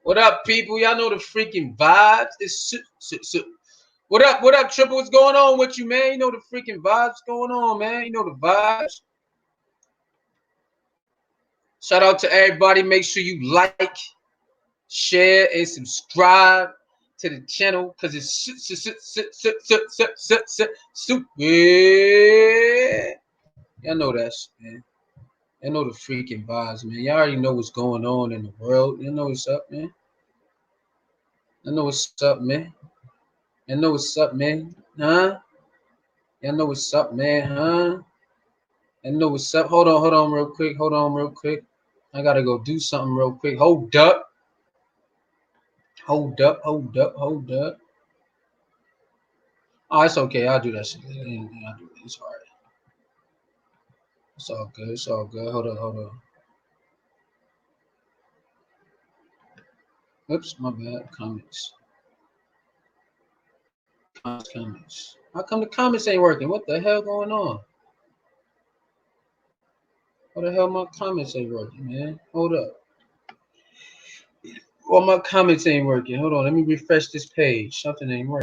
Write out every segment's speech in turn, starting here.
What up, people? Y'all know the freaking vibes. What up, Triple? What's going on with you, man? You know the freaking vibes going on, man. You know the vibes. Shout out to everybody. Make sure you like, share, and subscribe to the channel because it's super. Y'all know that shit, man. Y'all know the freaking vibes, man. Y'all already know what's going on in the world. You know what's up, man. I know what's up, man. I know what's up, man. Huh? Y'all know what's up, man, huh? I know what's up. Hold on real quick. Hold on real quick. I gotta go do something real quick. Hold up. Hold up. Hold up. Hold up. Oh, it's okay. I'll do that shit. I'll do it. It's alright. It's all good. It's all good. Hold on. Hold on. Oops, my bad. Comments. Comments. How come the comments ain't working? What the hell going on? What the hell my comments ain't working, man? Hold up. Well, my comments ain't working. Hold on. Let me refresh this page. Something ain't working.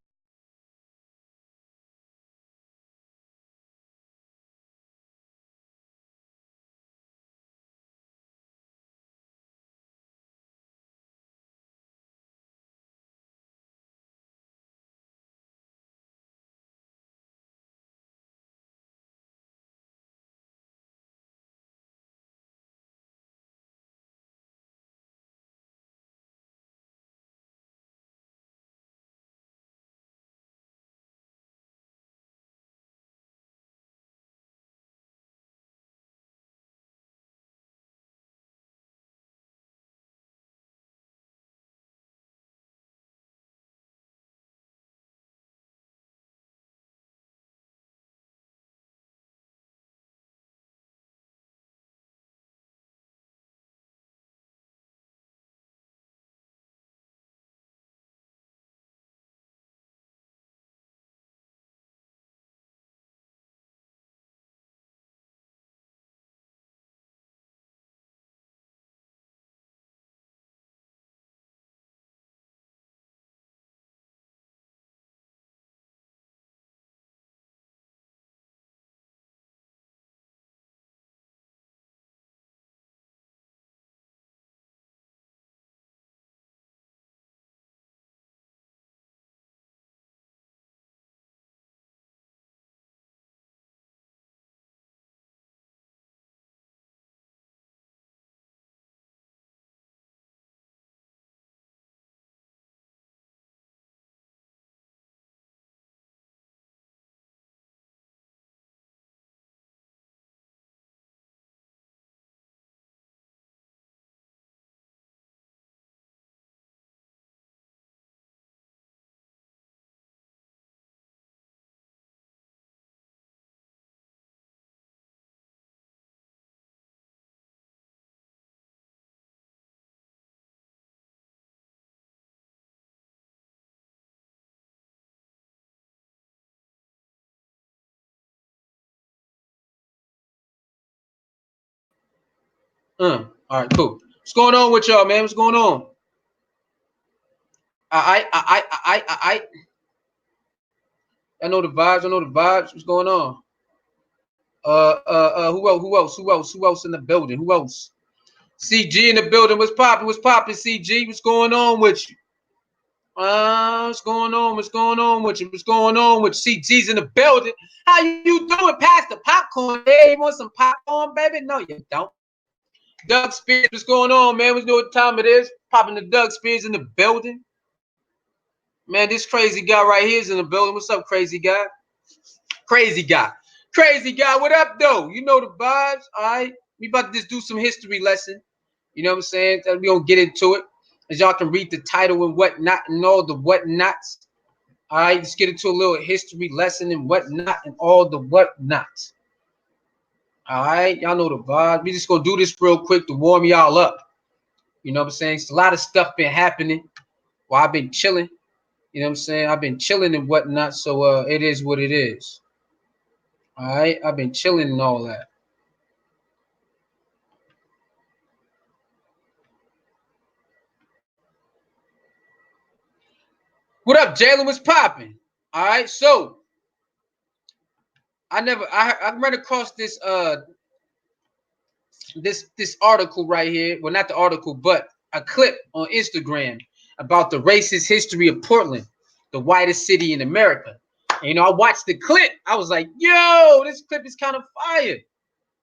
All right, cool. What's going on with y'all, man? What's going on? I know the vibes. I know the vibes. What's going on? Who else? Who else? Who else? Who else in the building? Who else? CG in the building. What's popping? What's popping? CG. What's going on with you? What's going on? What's going on with you? What's going on with you? CG's in the building? How you doing? Pass the popcorn. Hey, you want some popcorn, baby? No, you don't. Doug Spears, what's going on, man? We know what time it is. Popping the Doug Spears in the building. Man, this crazy guy right here is in the building. What's up, crazy guy? Crazy guy. Crazy guy, what up, though? You know the vibes, all right? We about to just do some history lesson. You know what I'm saying? We gonna get into it. As y'all can read the title and whatnot and all the whatnots. All right, let's get into a little history lesson and whatnot and all the whatnots. All right, y'all know the vibe. We just gonna do this real quick to warm y'all up. You know what I'm saying? It's a lot of stuff been happening while I've been chilling. You know what I'm saying? I've been chilling and whatnot, so it is what it is. All right, I've been chilling and all that. What up, Jalen? Was popping? All right, so I ran across this article right here. Well, not the article, but a clip on Instagram about the racist history of Portland, the whitest city in America. And, I watched the clip. I was like, yo, this clip is kind of fire.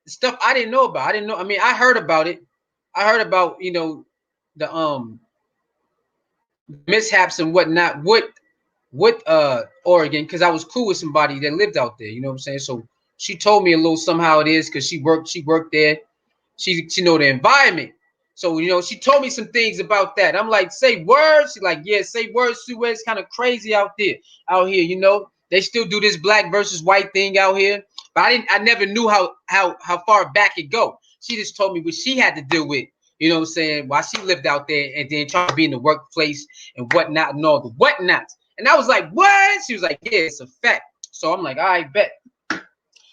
The stuff I didn't know about. I didn't know. I mean, I heard about it. I heard about, the mishaps and whatnot with Oregon, because I was cool with somebody that lived out there. You know what I'm saying? So she told me a little somehow it is because she worked there. She know the environment. So she told me some things about that. I'm like, say words. She's like, yeah, say words. Sue, it's kind of crazy out there, out here. They still do this black versus white thing out here. But I never knew how far back it go. She just told me what she had to deal with. You know what I'm saying? While she lived out there and then tried to be in the workplace and whatnot and all the whatnots. And I was like, what? She was like, yeah, it's a fact. So I'm like, all right, bet.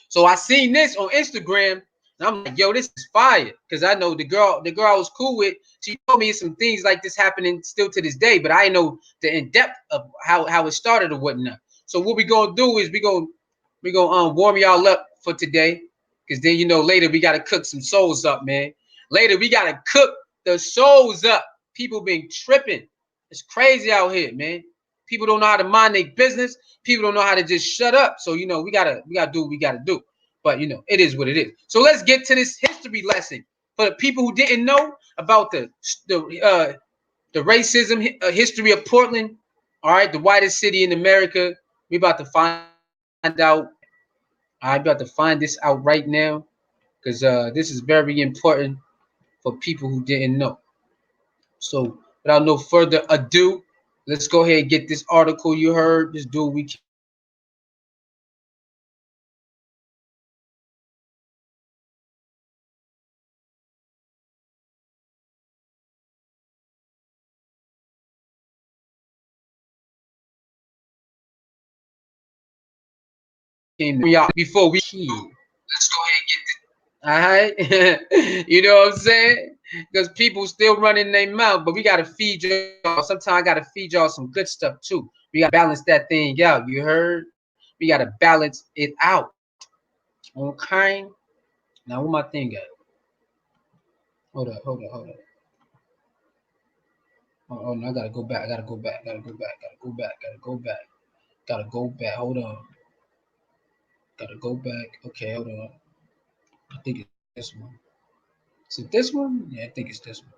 So I seen this on Instagram, and I'm like, yo, this is fire. Because I know the girl I was cool with, she told me some things like this happening still to this day, but I know the in-depth of how it started or whatnot. So what we gonna do is we gonna warm y'all up for today. Because then later we gotta cook some souls up, man. Later we gotta cook the souls up. People been tripping. It's crazy out here, man. People don't know how to mind their business. People don't know how to just shut up. So we gotta do what we gotta do. But it is what it is. So let's get to this history lesson for the people who didn't know about the racism history of Portland. All right, the whitest city in America. We about to find out. I'm about to find this out right now because this is very important for people who didn't know. So without no further ado, let's go ahead and get this article you heard. Let's do what we can. Let's get to it. Before we let's go ahead and get this. All right. You know what I'm saying? Because people still running their mouth, but we gotta feed y'all. Sometimes I gotta feed y'all some good stuff too. We gotta balance that thing out. You heard? We gotta balance it out. Okay. Now where my thing at? Hold up. Oh no, I gotta go back. I gotta go back. Gotta go back. Hold on. Gotta go back. Okay, hold on. I think it's this one. Is it this one? Yeah, I think it's this one.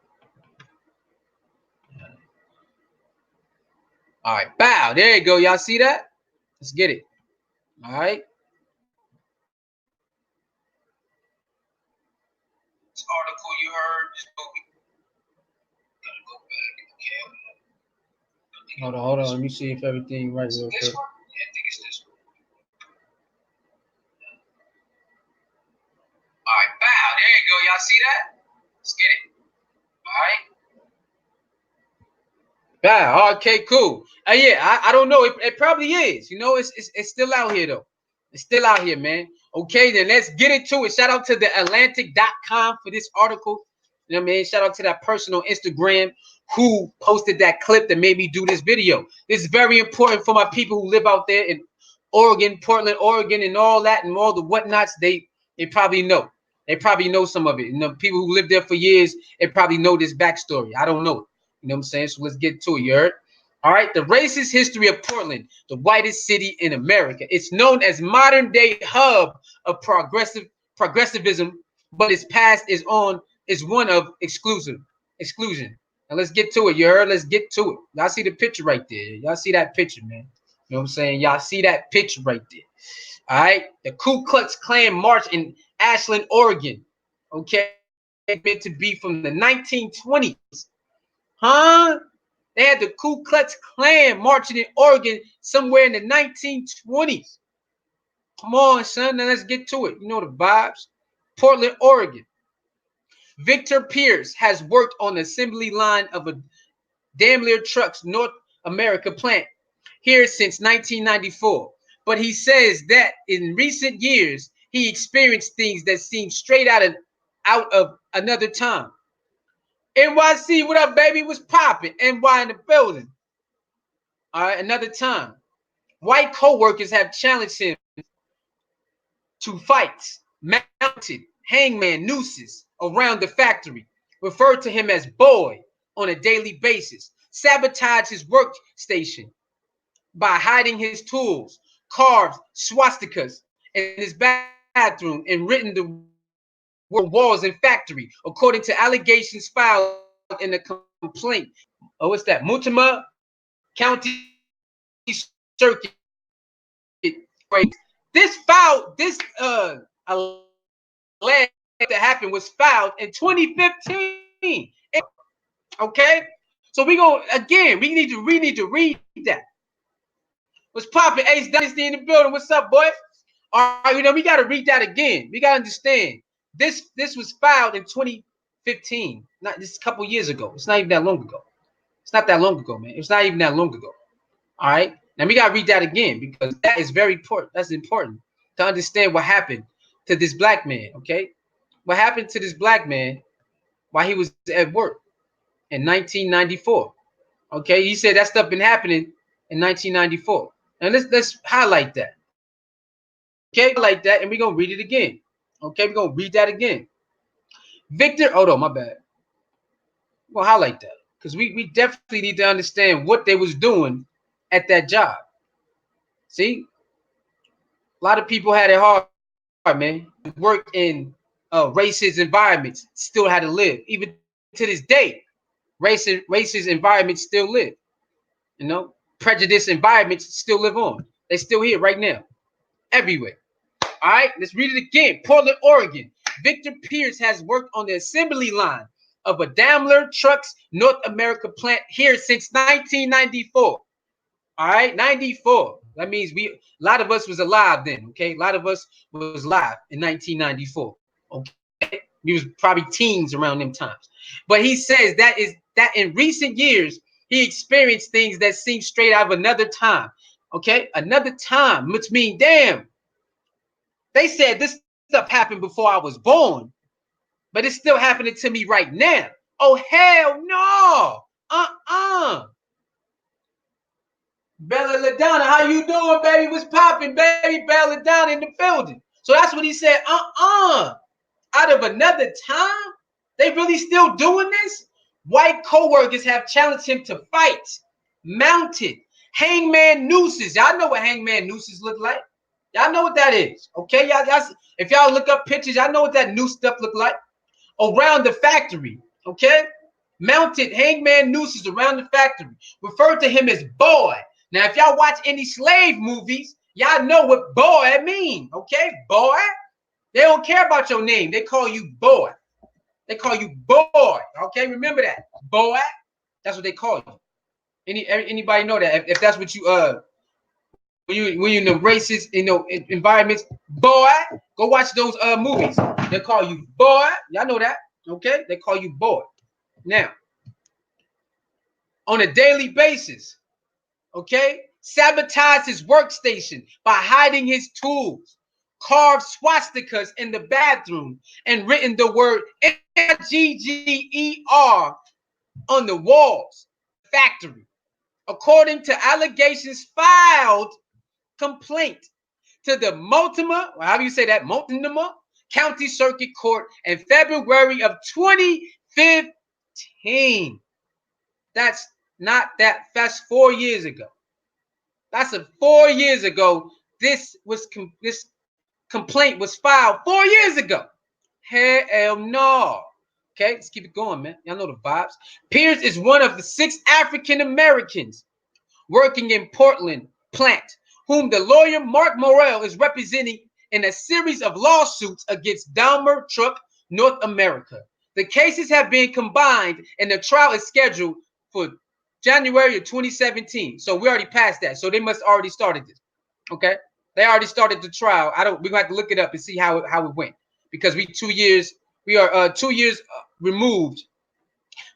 All right, bow. There you go. Y'all see that? Let's get it. All right. This article you heard. Gotta go back. Okay. Hold on. Let me see if everything right real quick. This one? Yeah, I think it's this one. All right, bow. There you go. Y'all see that? Let's get it. All right. Yeah, okay, cool. Yeah, I don't know. It probably is. It's still out here though. It's still out here, man. Okay, then let's get into it. Shout out to the Atlantic.com for this article. You know what I mean? Shout out to that person on Instagram who posted that clip that made me do this video. This is very important for my people who live out there in Oregon, Portland, Oregon, and all that and all the whatnots. They probably know. They probably know some of it. People who lived there for years, they probably know this backstory. I don't know it. You know what I'm saying? So let's get to it. You heard? All right. The racist history of Portland, the whitest city in America. It's known as modern day hub of progressivism, but its past is one of exclusion. Now let's get to it. You heard? Let's get to it. Y'all see the picture right there. Y'all see that picture, man. You know what I'm saying? Y'all see that picture right there. All right. The Ku Klux Klan march in Ashland, Oregon. Okay. Meant to be from the 1920s. Huh? They had the Ku Klux Klan marching in Oregon somewhere in the 1920s. Come on, son. Now let's get to it. You know the vibes. Portland, Oregon. Victor Pierce has worked on the assembly line of a Daimler Trucks North America plant here since 1994. But he says that in recent years, he experienced things that seem straight out of another time. NYC, what up, baby? What's popping? NY in the building. All right, another time. White co-workers have challenged him to fights, mounted hangman nooses around the factory, referred to him as boy on a daily basis, sabotaged his workstation by hiding his tools, carved swastikas in his bathroom, and written the walls and factory, according to allegations filed in the complaint. Oh, what's that? Multnomah County Circuit. This alleged that happened was filed in 2015. Okay, so we need to read that. What's popping? Ace Dynasty in the building. What's up, boy? All right, we got to read that again. We got to understand this was filed in 2015, not this couple years ago. It's not even that long ago. It's not that long ago, man. It's not even that long ago. All right, now we got to read that again because that is very important. That's important to understand what happened to this black man. Okay, what happened to this black man while he was at work in 1994? Okay, he said that stuff been happening in 1994, and let's highlight that. Okay, like that, and we're gonna read it again. Okay, we're gonna read that again. Victor, hold on, my bad. We'll highlight that because we definitely need to understand what they was doing at that job. See, a lot of people had it hard, man. Work in racist environments, still had to live. Even to this day, racist environments still live. You know, prejudice environments still live on. They still here right now, everywhere. All right, let's read it again. Portland, Oregon. Victor Pierce has worked on the assembly line of a Daimler Trucks North America plant here since 1994. All right, 94. That means a lot of us was alive then. Okay, a lot of us was alive in 1994. Okay, we was probably teens around them times. But he says that in recent years he experienced things that seem straight out of another time. Okay, another time, which means damn. They said this stuff happened before I was born, but it's still happening to me right now. Oh, hell no. Bella LaDonna, how you doing, baby? What's popping, baby? Bella LaDonna in the building. So that's what he said. Out of another time? They really still doing this? White co-workers have challenged him to fight. Mounted. Hangman nooses. Y'all know what hangman nooses look like. Y'all know what that is. Okay, y'all. If y'all look up pictures, y'all know what that noose stuff look like. Around the factory. Okay? Mounted hangman nooses around the factory. Referred to him as boy. Now, if y'all watch any slave movies, y'all know what boy mean. Okay? Boy. They don't care about your name. They call you boy. They call you boy. Okay? Remember that. Boy. That's what they call you. Anybody know that? If that's what you when you in the racist environments, boy, go watch those movies. They call you boy. Y'all know that. Okay? They call you boy. Now, on a daily basis, okay, sabotage his workstation by hiding his tools, carved swastikas in the bathroom, and written the word GGER on the walls of the factory. According to allegations filed complaint to the Multnomah, or how do you say that? Multnomah County Circuit Court in February of 2015. That's not that. That's 4 years ago. That's 4 years ago. This complaint was filed 4 years ago. Hell no. Okay, let's keep it going, man. Y'all know the vibes. Pierce is one of the 6 African Americans working in Portland plant, whom the lawyer Mark Morrell is representing in a series of lawsuits against Daimler Truck North America. The cases have been combined and the trial is scheduled for January of 2017. So we already passed that. So they must already started this. Okay? They already started the trial. We're gonna have to look it up and see how it went. Because we are 2 years removed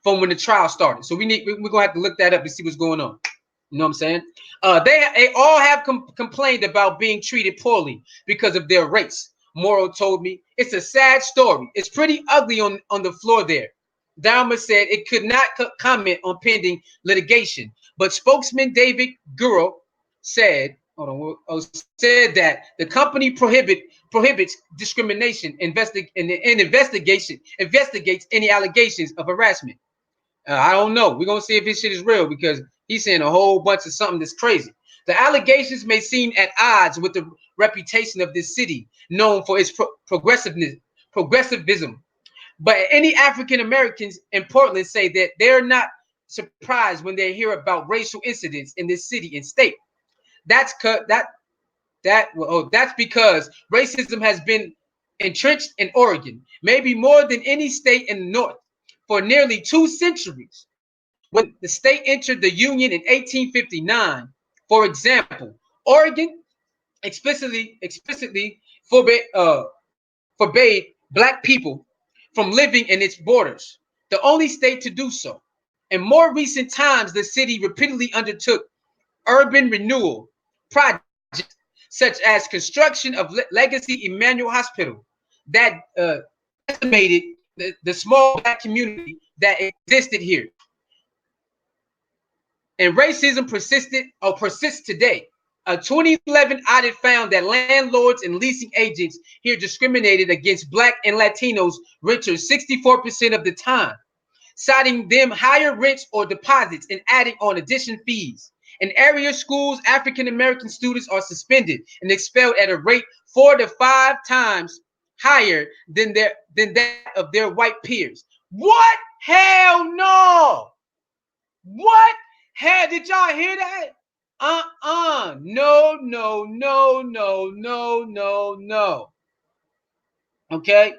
from when the trial started. So we're gonna have to look that up and see what's going on. You know what I'm saying? They all have complained about being treated poorly because of their race. Morrow told me it's a sad story. It's pretty ugly on the floor there. Dahmer said it could not comment on pending litigation, but spokesman David Gurrow said, said that the company prohibits discrimination, investigates any allegations of harassment. I don't know. We're gonna see if this shit is real because he's saying a whole bunch of something that's crazy. The allegations may seem at odds with the reputation of this city, known for its progressivism. But any African Americans in Portland say that they're not surprised when they hear about racial incidents in this city and state. That's that's because racism has been entrenched in Oregon, maybe more than any state in the North, for nearly 2 centuries. When the state entered the Union in 1859, for example, Oregon explicitly forbade black people from living in its borders, the only state to do so. In more recent times, the city repeatedly undertook urban renewal projects, such as construction of Legacy Emmanuel Hospital, that decimated the small black community that existed here. And racism persists today. A 2011 audit found that landlords and leasing agents here discriminated against Black and Latinos renters 64% of the time, citing them higher rents or deposits and adding on addition fees. In area schools, African American students are suspended and expelled at a rate 4 to 5 times higher than that of their white peers. What? Hell no! What? Hell, did y'all hear that? No. Okay?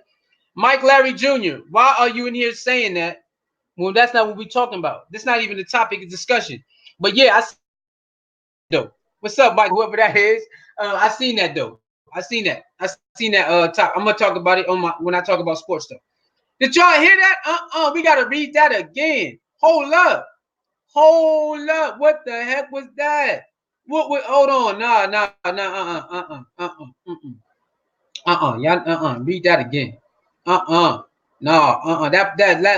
Mike Larry Jr., why are you in here saying that? Well, that's not what we're talking about. This is not even the topic of discussion. But yeah, I seen though. What's up, Mike? Whoever that is. I seen that though. I seen that top. I'm gonna talk about it on when I talk about sports stuff. Did y'all hear that? We gotta read that again. Hold up. What the heck was that? What hold on. Y'all read that again. That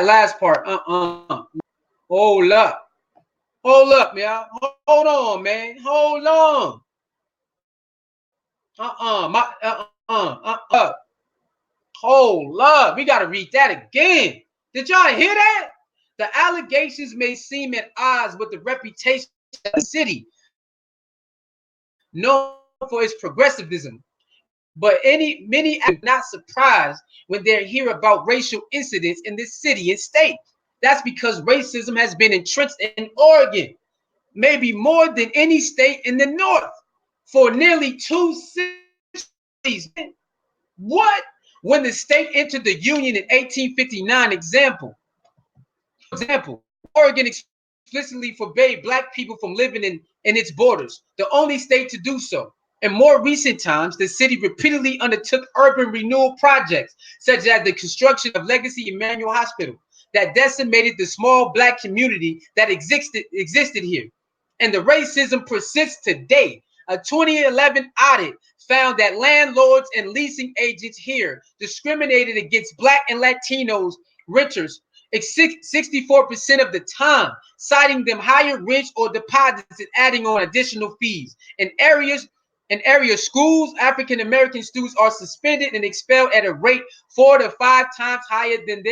last part. Hold up. Hold up, man. Hold on, man. Hold on. Hold up. We gotta read that again. Did y'all hear that? The allegations may seem at odds with the reputation of the city, known for its progressivism. But many are not surprised when they hear about racial incidents in this city and state. That's because racism has been entrenched in Oregon, maybe more than any state in the North, for nearly 2 centuries. What? When the state entered the Union in 1859, Oregon explicitly forbade black people from living in its borders, the only state to do so. In more recent times, the city repeatedly undertook urban renewal projects, such as the construction of Legacy Emmanuel Hospital, that decimated the small black community that existed here. And the racism persists today. A 2011 audit found that landlords and leasing agents here discriminated against Black and Latinos renters 64% of the time, citing them higher rents or deposits and adding on additional fees. In area schools, African American students are suspended and expelled at a rate 4 to 5 times higher than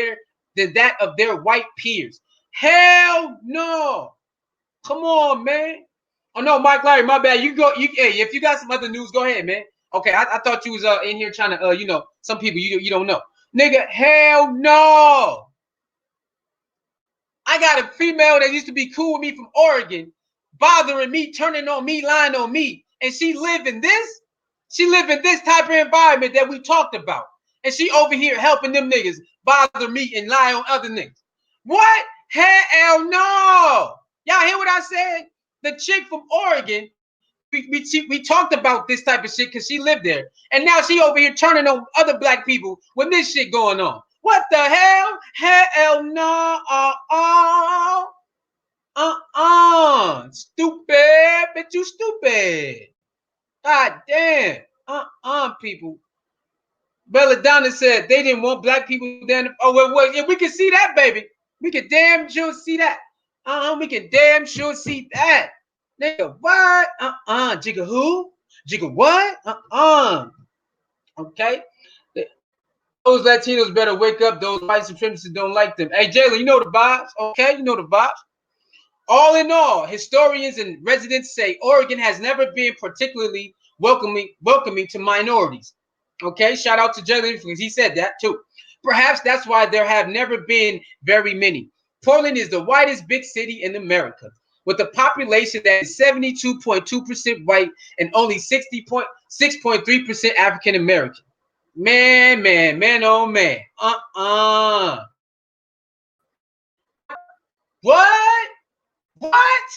that of their white peers. Hell no! Come on, man. Oh no, Mike Larry, my bad. You go. Hey, if you got some other news, go ahead, man. Okay, I thought you was in here trying to some people you don't know, nigga. Hell no. I got a female that used to be cool with me from Oregon, bothering me, turning on me, lying on me, and she live in this. She live in this type of environment that we talked about, and she over here helping them niggas bother me and lie on other niggas. What? Hell no. Y'all hear what I said? The chick from Oregon, we talked about this type of shit because she lived there. And now she over here turning on other black people when this shit going on. What the hell? Hell no. Stupid. Bitch, you stupid. God damn. People. Belladonna said they didn't want black people then. Oh, well, yeah, we can see that, baby. We can damn sure see that. We can damn sure see that. Nigga, what? Jigga who? Jigga what? Okay. Those Latinos better wake up. Those white supremacists don't like them. Hey, Jalen, you know the vibes. Okay, you know the vibes. All in all, historians and residents say Oregon has never been particularly welcoming to minorities. Okay, shout out to Jalen because he said that too. Perhaps that's why there have never been very many. Portland is the whitest big city in America, with a population that is 72.2% white and only 60.6.3% African American. Man, oh man. What? What?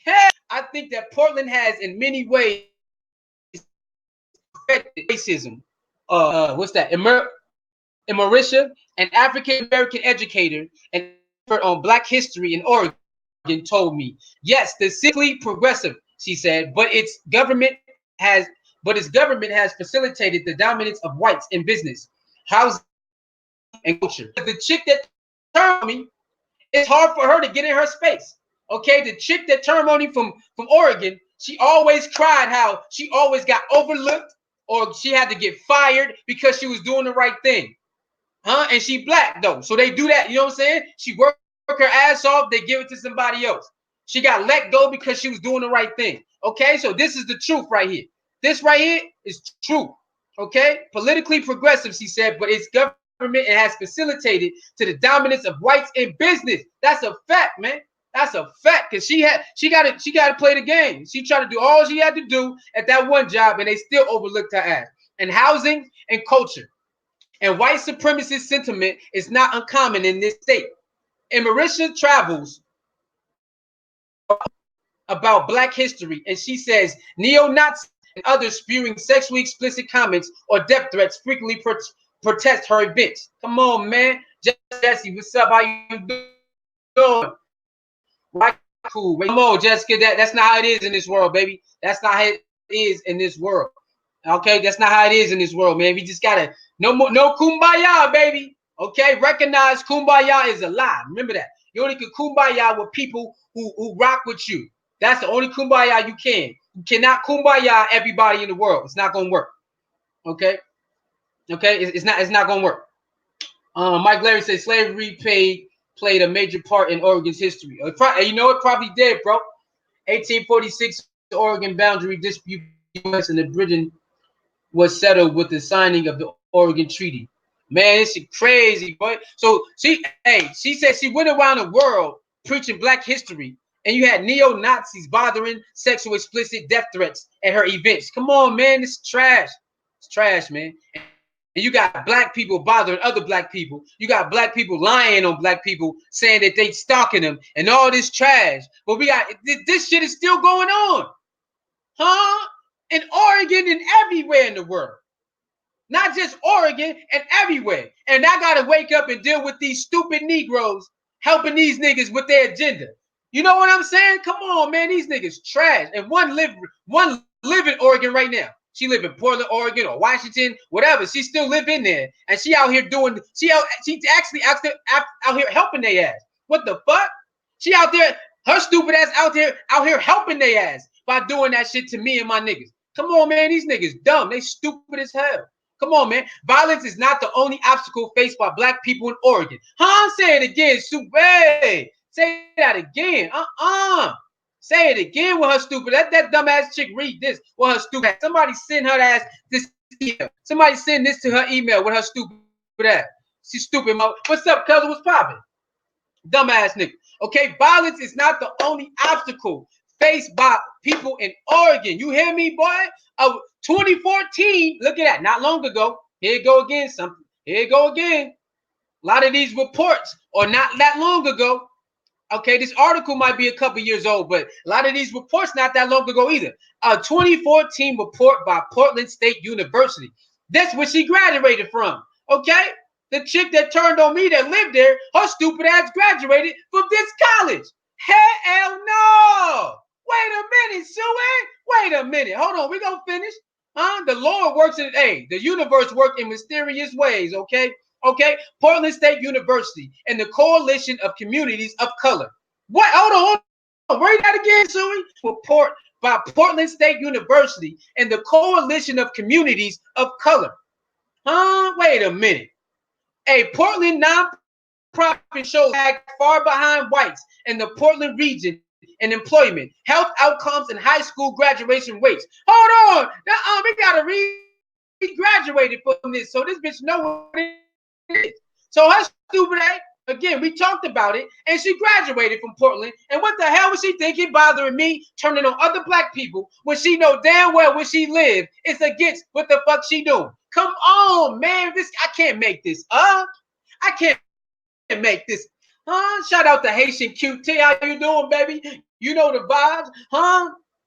Hell, I think that Portland has, in many ways, affected racism. What's that? Marisha, an African American educator and expert on Black history in Oregon, told me, yes, the cyclically progressive, she said, has but its government has facilitated the dominance of whites in business, housing, and culture. The chick that turned on me, it's hard for her to get in her space. Okay, the chick that turned on me from Oregon, she always cried how she always got overlooked or she had to get fired because she was doing the right thing. And she black though, so they do that. You know what I'm saying? She work her ass off, they give it to somebody else. She got let go because she was doing the right thing. Okay, so this is the truth right here. This right here is true. Okay, politically progressive, she said, but its government has facilitated to the dominance of whites in business. That's a fact, man. That's a fact. Cause she got to play the game. She tried to do all she had to do at that one job, and they still overlooked her ass. And housing and culture. And white supremacist sentiment is not uncommon in this state. And Marisha travels about Black history, and she says neo-Nazis and others spewing sexually explicit comments or death threats frequently protest her events. Come on, man. Jesse, what's up? How you doing? Right, cool. Come on, Jessica. That's not how it is in this world, baby. That's not how it is in this world. Okay, that's not how it is in this world, man. We just gotta no kumbaya, baby. Okay, recognize kumbaya is a lie. Remember that. You only can kumbaya with people who rock with you. That's the only kumbaya you can. You cannot kumbaya everybody in the world. It's not gonna work. Okay, it's not gonna work. Mike Larry says slavery played a major part in Oregon's history. You know it probably did, bro. 1846 Oregon boundary dispute U.S. and Britain was settled with the signing of the Oregon Treaty. Man, it's crazy, boy. So she said she went around the world preaching Black history, and you had neo-Nazis bothering sexual explicit death threats at her events. Come on, man, it's trash. It's trash, man. And you got Black people bothering other Black people. You got Black people lying on Black people, saying that they stalking them and all this trash. But we got this shit is still going on, huh? In Oregon and everywhere in the world. Not just Oregon and everywhere. And I gotta wake up and deal with these stupid Negroes helping these niggas with their agenda. You know what I'm saying? Come on, man. These niggas trash. And one live in Oregon right now. She live in Portland, Oregon, or Washington, whatever. She still live in there, and she out here doing. She actually out here helping their ass. What the fuck? She out there, her stupid ass out here helping their ass by doing that shit to me and my niggas. Come on, man. These niggas dumb. They stupid as hell. Come on, man. Violence is not the only obstacle faced by Black people in Oregon. Huh? Say it again, super. Hey, say that again. Say it again with her stupid. Let that dumbass chick read this with her stupid. Somebody send her ass this email. Somebody send this to her email with her stupid ass. She's stupid, mo. What's up, cousin? What's popping? Dumbass nigga. Okay, violence is not the only obstacle faced by people in Oregon. You hear me, boy? 2014, look at that, not long ago. Here it go again, something. Here it go again. A lot of these reports are not that long ago. Okay, this article might be a couple years old, but a lot of these reports not that long ago either. A 2014 report by Portland State University. That's where she graduated from. Okay? The chick that turned on me that lived there, her stupid ass graduated from this college. Hell no! Wait a minute, Sue. Wait a minute. Hold on, we gonna finish. The Lord works in the universe works in mysterious ways, okay? Okay, Portland State University and the Coalition of Communities of Color. What? Hold on. Read that again, Suey. Report by Portland State University and the Coalition of Communities of Color. Huh? Wait a minute. A Portland nonprofit show lagged far behind whites in the Portland region in employment, health outcomes, and high school graduation rates. Hold on. We gotta graduated from this, so this bitch know what it is. So her stupid ass, again, we talked about it, and she graduated from Portland. And what the hell was she thinking, bothering me, turning on other black people when she know damn well where she live is against what the fuck she doing? Come on, man. I can't make this up. I can't make this. Shout out to Haitian QT. How you doing, baby? You know the vibes,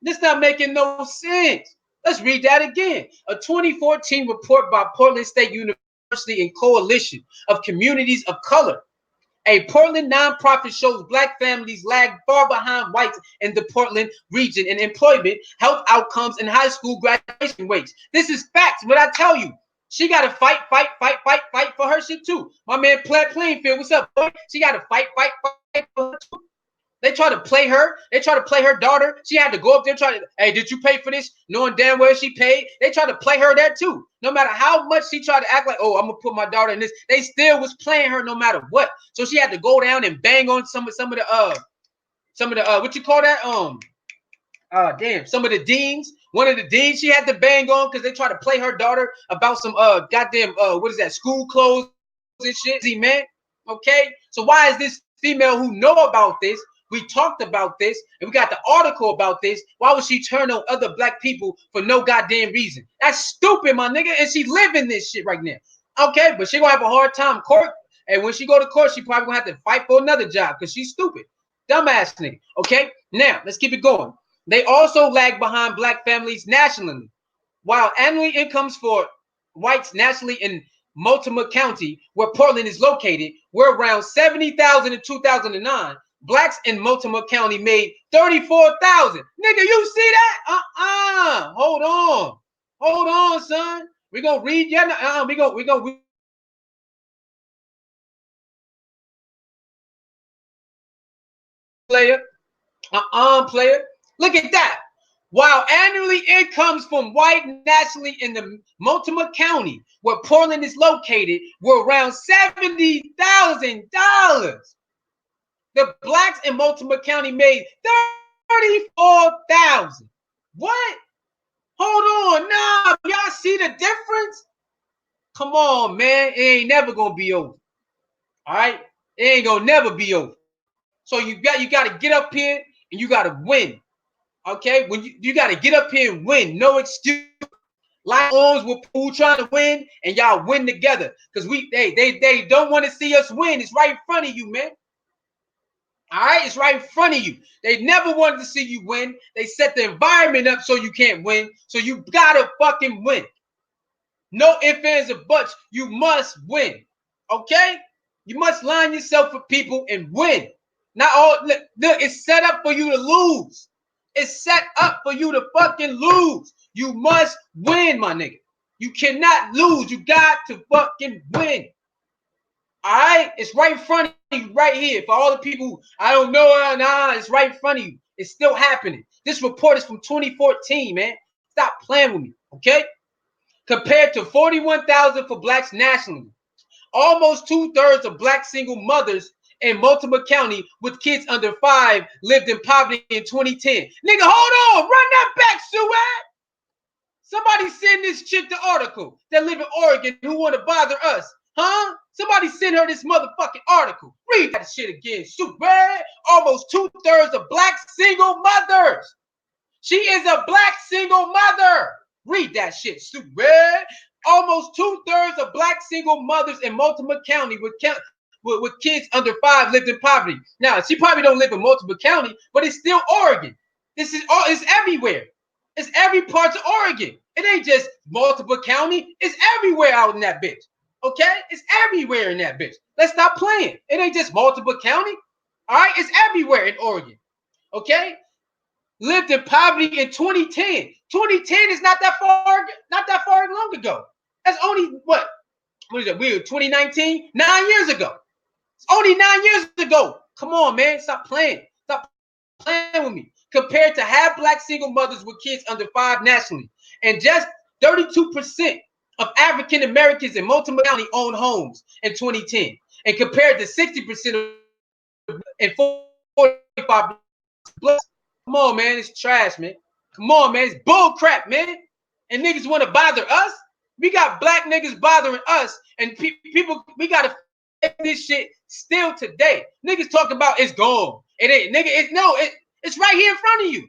This not making no sense. Let's read that again. A 2014 report by Portland State University and Coalition of Communities of Color. A Portland nonprofit shows black families lag far behind whites in the Portland region in employment, health outcomes, and high school graduation rates. This is facts. What I tell you, she got to fight for her shit too. My man Plainfield, what's up, boy? She got to fight for her too. They try to play her. They try to play her daughter. She had to go up there try to, hey, did you pay for this? Knowing damn well she paid. They try to play her there too. No matter how much she tried to act like, oh, I'm gonna put my daughter in this, they still was playing her no matter what. So she had to go down and bang on some of the what you call that? Some of the deans. One of the deans she had to bang on because they tried to play her daughter about some what is that, school clothes and shit. See, man. Okay. So why is this female who know about this? We talked about this and we got the article about this. Why would she turn on other black people for no goddamn reason? That's stupid, my nigga. And she living this shit right now. Okay, but she gonna have a hard time in court. And when she go to court, she probably gonna have to fight for another job because she's stupid. Dumbass nigga. Okay, now let's keep it going. They also lag behind black families nationally. While annual incomes for whites nationally in Multnomah County, where Portland is located, were around 70,000 in 2009. Blacks in Multnomah County made 34,000. Nigga, you see that? Hold on, son. We gonna read ya. We gonna player. Player. Look at that. While annually incomes from white nationally in the Multnomah County, where Portland is located, were around $70,000. The blacks in Multnomah County made 34,000. What? Hold on, nah, y'all see the difference? Come on, man, it ain't never gonna be over. All right, it ain't gonna never be over. So you got to get up here and you got to win. Okay, when you got to get up here and win, no excuse. Like arms with who trying to win, and y'all win together. Because they don't want to see us win. It's right in front of you, man. All right, it's right in front of you. They never wanted to see you win. They set the environment up so you can't win. So you gotta fucking win. No ifs, ands, or buts. You must win. Okay? You must line yourself for people and win. Not all. Look, it's set up for you to lose. It's set up for you to fucking lose. You must win, my nigga. You cannot lose. You got to fucking win. All right? It's right in front of you, right here. For all the people, I don't know, nah, it's right in front of you. It's still happening. This report is from 2014, man. Stop playing with me, okay? Compared to 41,000 for blacks nationally. Almost 2/3 of black single mothers in Multnomah County with kids under 5 lived in poverty in 2010. Nigga, hold on. Run that back, Suad. Somebody send this chick the article that live in Oregon who want to bother us. Huh? Somebody send her this motherfucking article. Read that shit again. Suad. Almost 2/3 of black single mothers. She is a black single mother. Read that shit, Suad. Almost 2/3 of black single mothers in Multnomah County with kids under 5 lived in poverty. Now, she probably don't live in Multnomah County, but it's still Oregon. It's everywhere. It's every part of Oregon. It ain't just Multnomah County. It's everywhere out in that bitch. Okay? It's everywhere in that bitch. Let's stop playing. It ain't just Multnomah County. All right? It's everywhere in Oregon. Okay? Lived in poverty in 2010. 2010 is not that far long ago. That's only what? what is it? We were 2019, 9 years ago. It's only 9 years ago. Come on, man. Stop playing. Stop playing with me. Compared to half black single mothers with kids under 5 nationally, and just 32% of African Americans in multimodality own homes in 2010, and compared to 60% and 45. Come on, man. It's trash, man. Come on, man. It's bull crap, man. And niggas want to bother us. We got black niggas bothering us, and people, we got to fix this shit still today. Niggas talking about it's gone. It ain't, nigga. It's right here in front of you.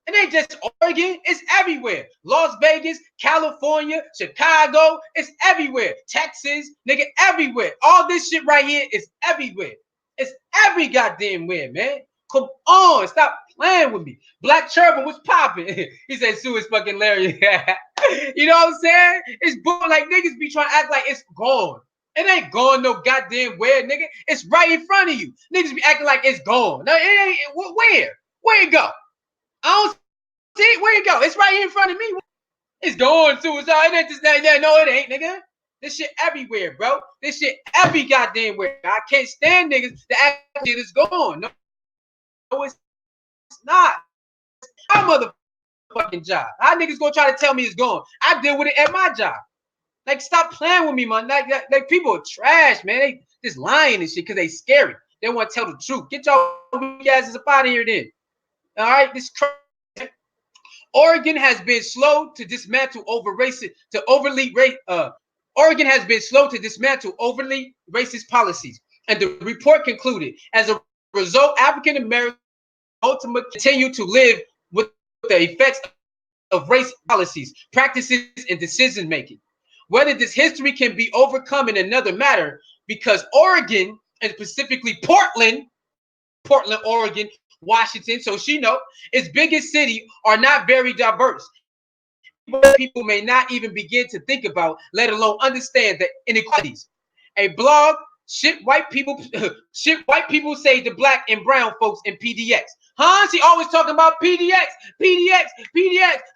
It ain't just Oregon. It's everywhere. Las Vegas, California, Chicago. It's everywhere. Texas, nigga, everywhere. All this shit right here is everywhere. It's every goddamn where, man. Come on, stop playing with me. Black Chervin was popping. He said Sue is fucking hilarious. You know what I'm saying? It's bull, like niggas be trying to act like it's gone. It ain't gone no goddamn where, nigga. It's right in front of you. Niggas be acting like it's gone. No, it ain't. Where? Where it go? I don't see it. Where it go? It's right here in front of me. It's going suicide. It ain't just that. No, it ain't, nigga. This shit everywhere, bro. This shit every goddamn where. I can't stand niggas that act like it's gone. No, it's not. It's my motherfucking job. How niggas gonna try to tell me it's gone? I deal with it at my job. Like, stop playing with me, man. Like people are trash, man. They just lying and shit because they scary. They want to tell the truth. Get y'all asses up out of here then. All right, this crazy. Oregon has been slow to dismantle Oregon has been slow to dismantle overly racist policies, and the report concluded, as a result, African Americans ultimately continue to live with the effects of race policies, practices, and decision making. Whether this history can be overcome in another matter, because Oregon, and specifically Portland, Oregon, Washington, so she know, its biggest city are not very diverse. People may not even begin to think about, let alone understand, the inequalities. A blog, shit white people say to black and brown folks in PDX. Huh? She always talking about PDX,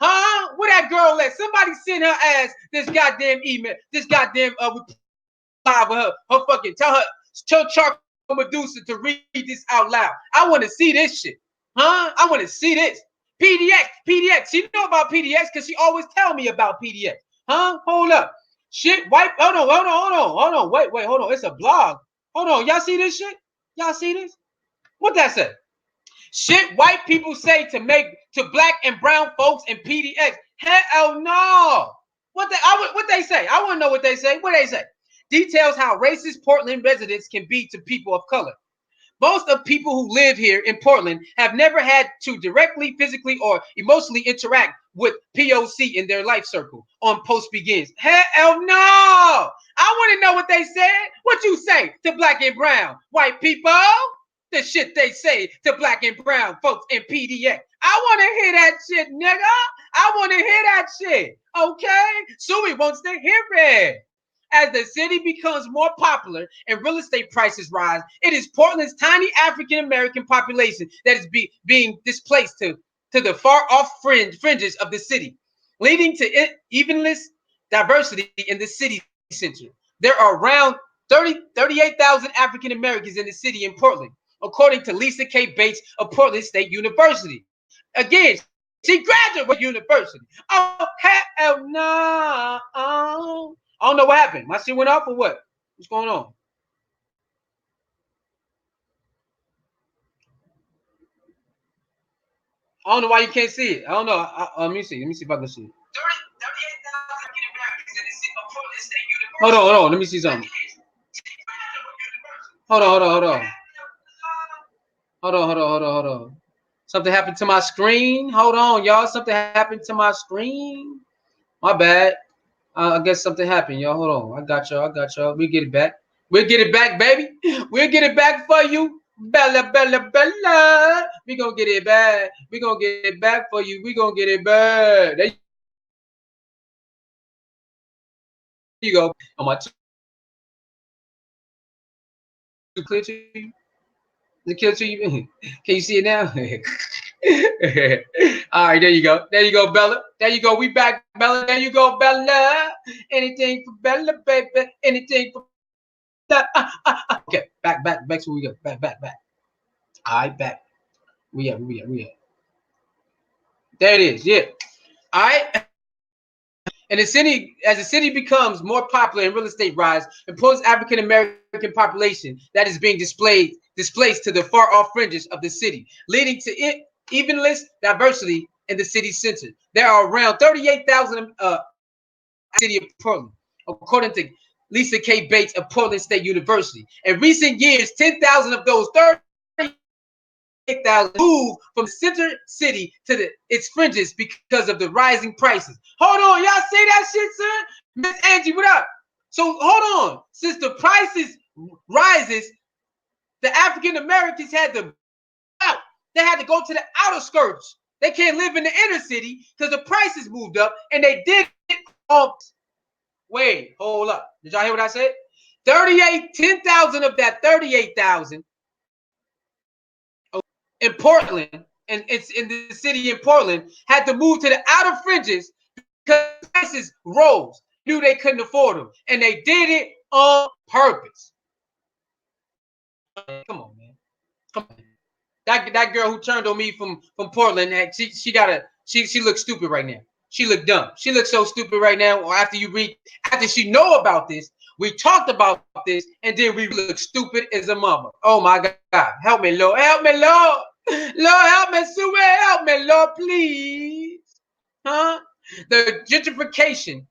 huh? Where that girl at? Somebody send her ass this goddamn email, this goddamn reply with her fucking, tell Charcoal Medusa to read this out loud. I want to see this shit. Huh? I want to see this. PDX. She know about PDX because she always tell me about PDX. Huh? Hold up. Shit, white. Hold on. Wait, hold on. It's a blog. Hold on. Y'all see this shit? Y'all see this? What that say? Shit white people say to black and brown folks in PDX. Hell no. What they say? I want to know what they say. What they say? Details how racist Portland residents can be to people of color. Most of people who live here in Portland have never had to directly, physically, or emotionally interact with POC in their life circle on Post Begins. Hell no! I want to know what they said. What you say to black and brown white people? The shit they say to black and brown folks in PDX. I want to hear that shit, nigga. I want to hear that shit. Okay? Suey wants to hear it. As the city becomes more popular and real estate prices rise, it is Portland's tiny African-American population that is being displaced to the far-off fringes of the city, leading to evenless diversity in the city center. There are around 38,000 African-Americans in the city in Portland, according to Lisa K. Bates of Portland State University. Again, she graduated with university. Oh, hell no. I don't know what happened. My shit went off or what? What's going on? I don't know why you can't see it. I don't know. Let me see. Let me see if I can see it. 38,000 African-Americans in the city of Portland State University. Hold on. Let me see something. Hold on. Something happened to my screen. Hold on, y'all. Something happened to my screen. My bad. I guess something happened, y'all. Hold on. I got y'all. We get it back. We'll get it back, baby. We'll get it back for you. Bella. We gonna get it back. We gonna get it back for you. We gonna get it back. There you go. On my clear to you. Is it clear to you? Can you see it now? All right, there you go. There you go, Bella. There you go. We back, Bella. There you go, Bella. Anything for Bella, baby. Anything for Okay, back to where we go. Back. All right, back. We at. There it is. Yeah. All right. And as the city becomes more popular and real estate rise, imposes African American population that is being displaced to the far off fringes of the city, leading to evenless diversity in the city center. There are around 38,000 city of Portland, according to Lisa K. Bates of Portland State University. In recent years, 10,000 of those 38,000 moved from the center city to its fringes because of the rising prices. Hold on, y'all see that shit, son? Miss Angie, what up? So hold on. Since the prices rises, the African Americans had to out. They had to go to the outer skirts. They can't live in the inner city because the prices moved up, and they did it all. Wait, hold up. Did y'all hear what I said? 10,000 of that 38,000 in Portland, and it's in the city in Portland, had to move to the outer fringes because prices rose. Knew they couldn't afford them, and they did it on purpose. Come on, man. Come on. That girl who turned on me from Portland, she looks stupid right now. She looked dumb. She looks so stupid right now. Or after she know about this, we talked about this, and then we look stupid as a mama. Oh my God. Help me, Lord. Help me, Lord. Lord, help me, Sue. Help me, Lord, please. Huh? The gentrification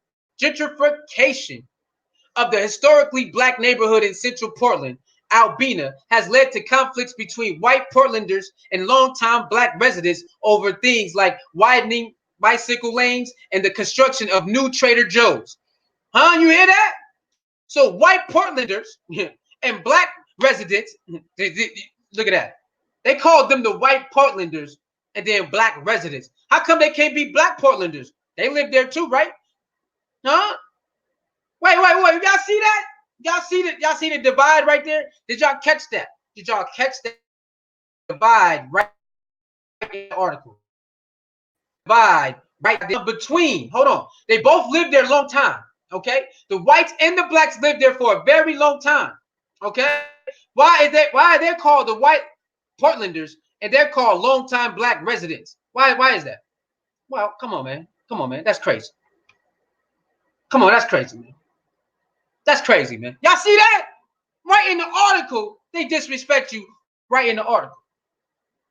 of the historically black neighborhood in central Portland, Albina, has led to conflicts between white Portlanders and longtime black residents over things like widening bicycle lanes and the construction of new Trader Joe's. Huh? You hear that? So white Portlanders and black residents, look at that. They called them the white Portlanders and then black residents. How come they can't be black Portlanders? They live there too, right? Huh? Wait. Y'all see that? Y'all see the divide right there? Did y'all catch that? Did y'all catch that divide right in the article? Divide right there between. Hold on. They both lived there a long time. Okay? The whites and the blacks lived there for a very long time. Okay? Why are they called the white Portlanders and they're called longtime black residents? Why is that? Well, come on, man. That's crazy. Come on, that's crazy, man. That's crazy, man. Y'all see that? Right in the article, they disrespect you. Right in the article,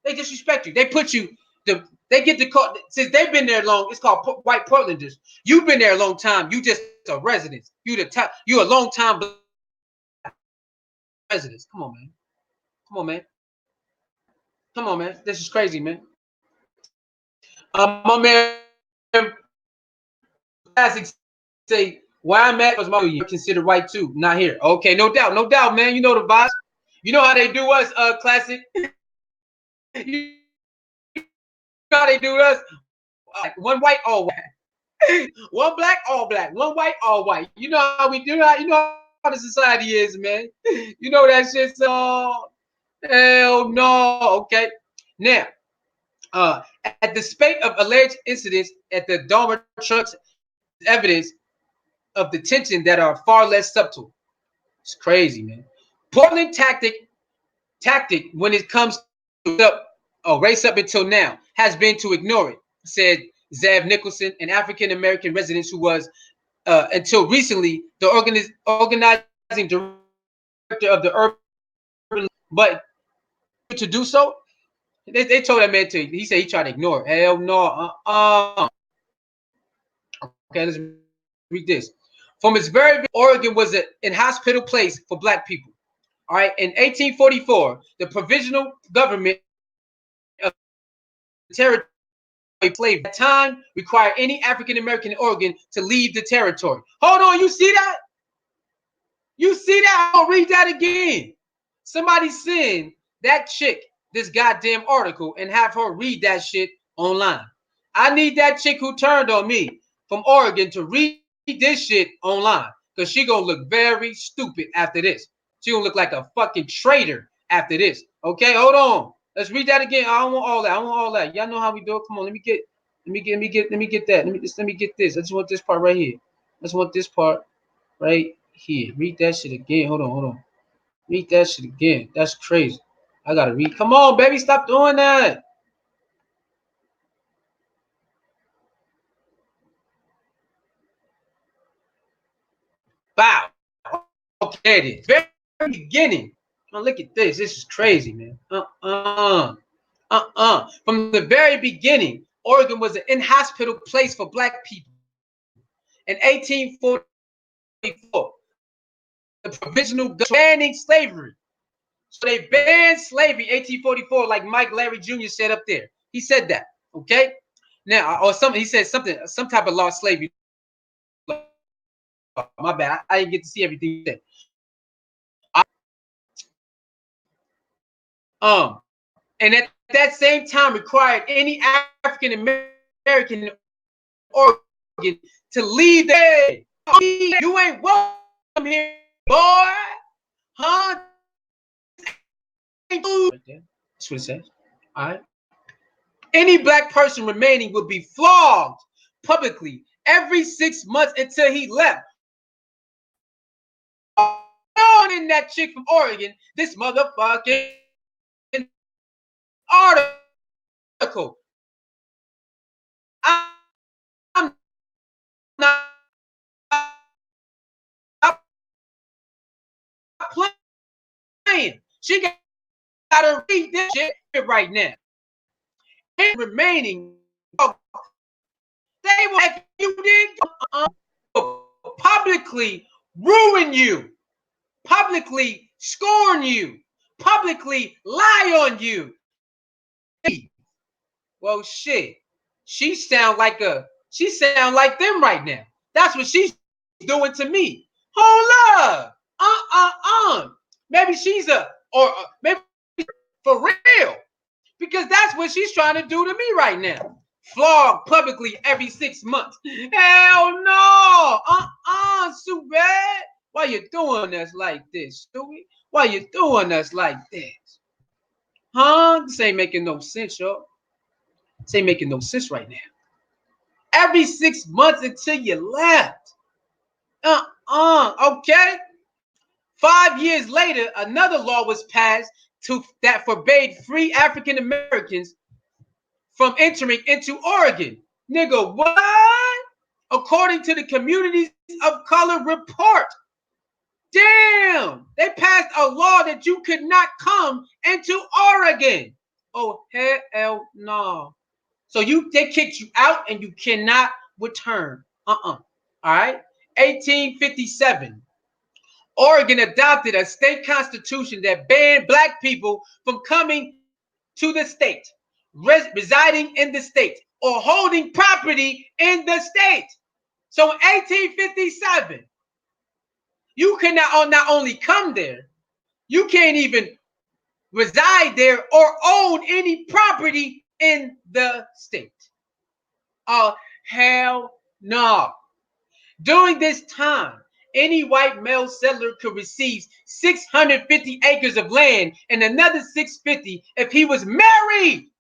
they disrespect you. They put you. They get the call since they've been there long. It's called white Portlanders. You've been there a long time. You just a resident. You the top. You a long time resident. Come on, man. Come on, man. Come on, man. This is crazy, man. My man, classic say why I'm at was my you considered white too. Not here. Okay, no doubt, man. You know the vibes. You know how they do us, classic. You know how they do us. One white, all white. One black, all black. One white, all white. You know how we do that. You know how the society is, man. You know that shit's hell no. Okay. Now, at the spate of alleged incidents at the Dahmer trucks, evidence of the tension that are far less subtle. It's crazy, man. Portland tactic when it comes to race up until now has been to ignore it, said Zev Nicholson, an African American resident who was until recently the organizing director of the urban, but to do so, they told that man to. He said he tried to ignore it. Hell no. Okay, let's read this. From its very Oregon was an inhospitable place for black people. All right, in 1844, the provisional government of the territory slavery at the time required any African American in Oregon to leave the territory. Hold on, you see that? You see that? I'll read that again. Somebody send that chick this goddamn article and have her read that shit online. I need that chick who turned on me from Oregon to read this shit online because she gonna look very stupid after this. She gonna look like a fucking traitor after this. Okay, hold on. Let's read that again. I don't want all that. I want all that. Y'all know how we do it. Come on, let me get that. Let me get this. I just want this part right here. I just want this part right here. Read that shit again. Hold on. Read that shit again. That's crazy. I gotta read. Come on, baby, stop doing that. Bow. Okay, it is. Very beginning. Oh, look at this. This is crazy, man. From the very beginning, Oregon was an inhospitable place for black people. In 1844, the provisional banning slavery. So they banned slavery in 1844, like Mike Larry Jr. said up there. He said that. Okay. Now, or something. He said something, some type of law slavery. My bad. I didn't get to see everything he said. And at that same time required any African American in Oregon to leave there. You ain't welcome here, boy. Huh? That's what it says. All right. Any black person remaining would be flogged publicly every 6 months until he left. In that chick from Oregon, this motherfucking article. I'm not playing. She got to read this shit right now. And remaining, they will, if you didn't publicly ruin you, publicly scorn you, publicly lie on you. Well, shit. She sound like them right now. That's what she's doing to me. Hold up. Maybe she's maybe for real. Because that's what she's trying to do to me right now. Flog publicly every 6 months. Hell no. Too bad. Why you doing us like this, Stewie? Why you doing us like this? Huh? This ain't making no sense, yo. This ain't making no sense right now. Every 6 months until you left. Okay. 5 years later, another law was passed that forbade free African Americans from entering into Oregon. Nigga, what? According to the Communities of Color report. Damn, they passed a law that you could not come into Oregon. Oh, hell no. So they kicked you out and you cannot return. All right. 1857. Oregon adopted a state constitution that banned black people from coming to the state, residing in the state, or holding property in the state. So in 1857, you can not only come there, you can't even reside there or own any property in the state. Oh, hell no. During this time, any white male settler could receive 650 acres of land and another 650 if he was married.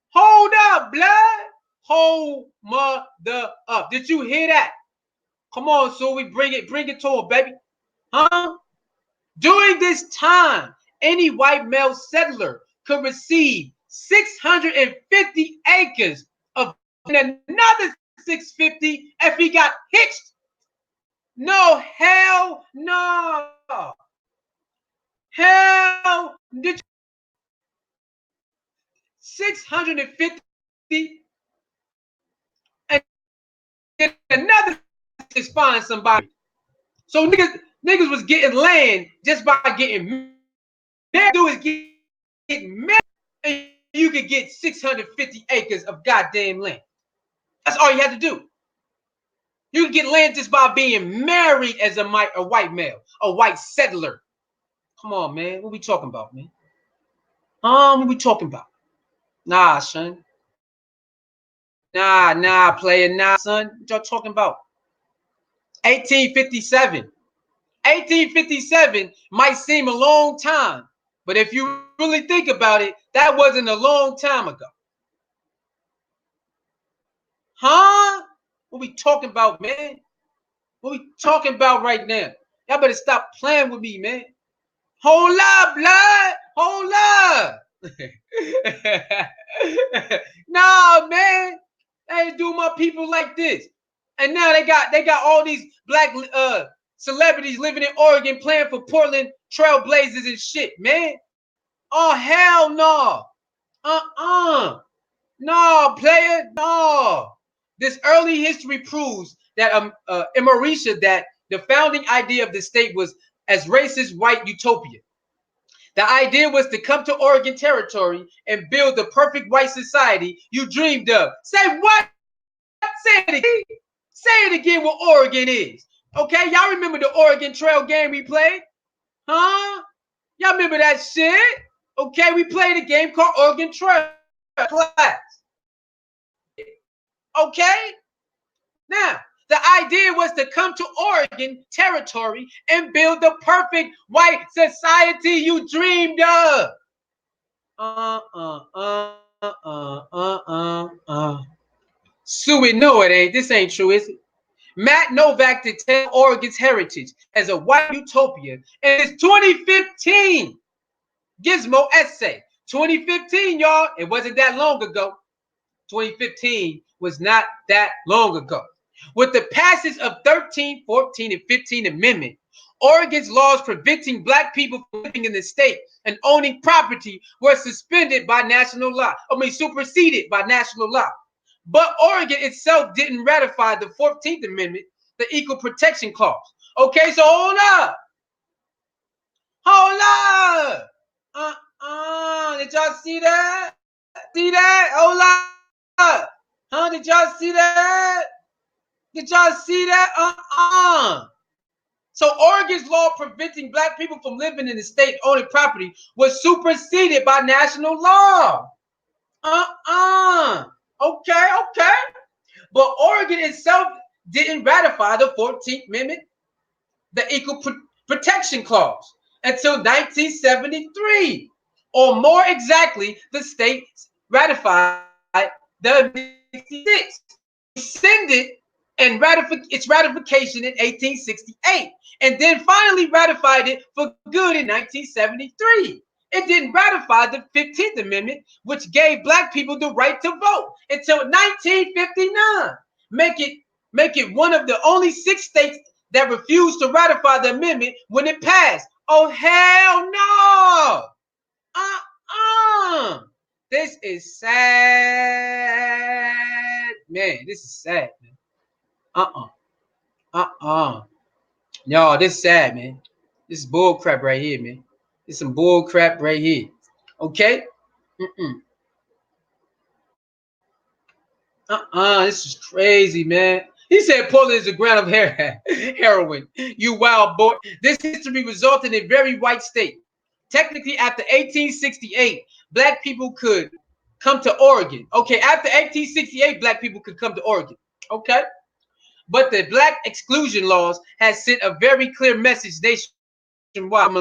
Hold up, blood. Hold mother up. Did you hear that? Come on, so we bring it to him, baby. Huh? During this time, any white male settler could receive 650 acres of and another 650 if he got hitched. No, hell no. Hell, did you 650 and another is find somebody. So niggas was getting land just by getting married. Do is get married and you could get 650 acres of goddamn land. That's all you had to do. You can get land just by being married as a white male, a white settler. Come on, man. What we talking about, man? What we talking about? Nah, son. Nah, player. Nah, son. What y'all talking about? 1857. 1857 might seem a long time, but if you really think about it, that wasn't a long time ago. Huh? What we talking about, man? What we talking about right now? Y'all better stop playing with me, man. Hold up, blood. Hold up. Nah, man. They ain't do my people like this. And now they got all these black celebrities living in Oregon playing for Portland Trailblazers and shit, man. Oh hell no. No, player, no. This early history proves that Mauritia, that the founding idea of the state was as racist white utopia. The idea was to come to Oregon territory and build the perfect white society you dreamed of. Say what? Say it again. Say it again what Oregon is. Okay, y'all remember the Oregon Trail game we played? Huh? Y'all remember that shit? Okay, we played a game called Oregon Trail class. Okay? Now, the idea was to come to Oregon territory and build the perfect white society you dreamed of. So we know it ain't. This ain't true, is it? Matt Novak to tell Oregon's heritage as a white utopia in his 2015 Gizmo essay. 2015, y'all. It wasn't that long ago. 2015 was not that long ago. With the passage of 13, 14, and 15 Amendment, Oregon's laws preventing black people from living in the state and owning property were suspended by national law. Superseded by national law. But Oregon itself didn't ratify the 14th Amendment, the Equal Protection Clause. Okay, so hold up. Hold up. Did y'all see that? See that? Hold up. Huh? Did y'all see that? Did y'all see that? So Oregon's law preventing black people from living in the state owning property was superseded by national law. Okay. But Oregon itself didn't ratify the 14th Amendment, the Equal Protection Clause, until 1973. Or more exactly, the state ratified the 66. Rescinded and its ratification in 1868, and then finally ratified it for good in 1973. It didn't ratify the 15th Amendment, which gave black people the right to vote, until 1959. Make it one of the only 6 states that refused to ratify the amendment when it passed. Oh hell no! This is sad, man. This is sad, man. Y'all, this is sad, man. This is bull crap right here, man. This is some bull crap right here. Okay? This is crazy, man. He said Portland is a ground of heroin. You wild boy. This history resulted in a very white state. Technically, after 1868, black people could come to Oregon. Okay, after 1868, black people could come to Oregon. Okay? But the black exclusion laws had sent a very clear message nationwide.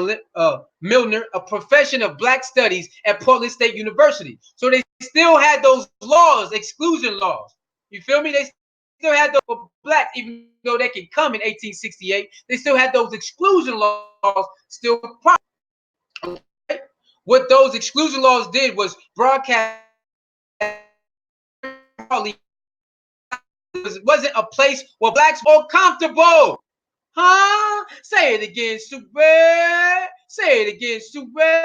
Milner, a professor of black studies at Portland State University. So they still had those laws, exclusion laws. You feel me? They still had those for blacks, even though they could come in 1868. They still had those exclusion laws still. Okay? What those exclusion laws did was broadcast wasn't a place where blacks were comfortable. Huh? Say it again, Super. Say it again, Super.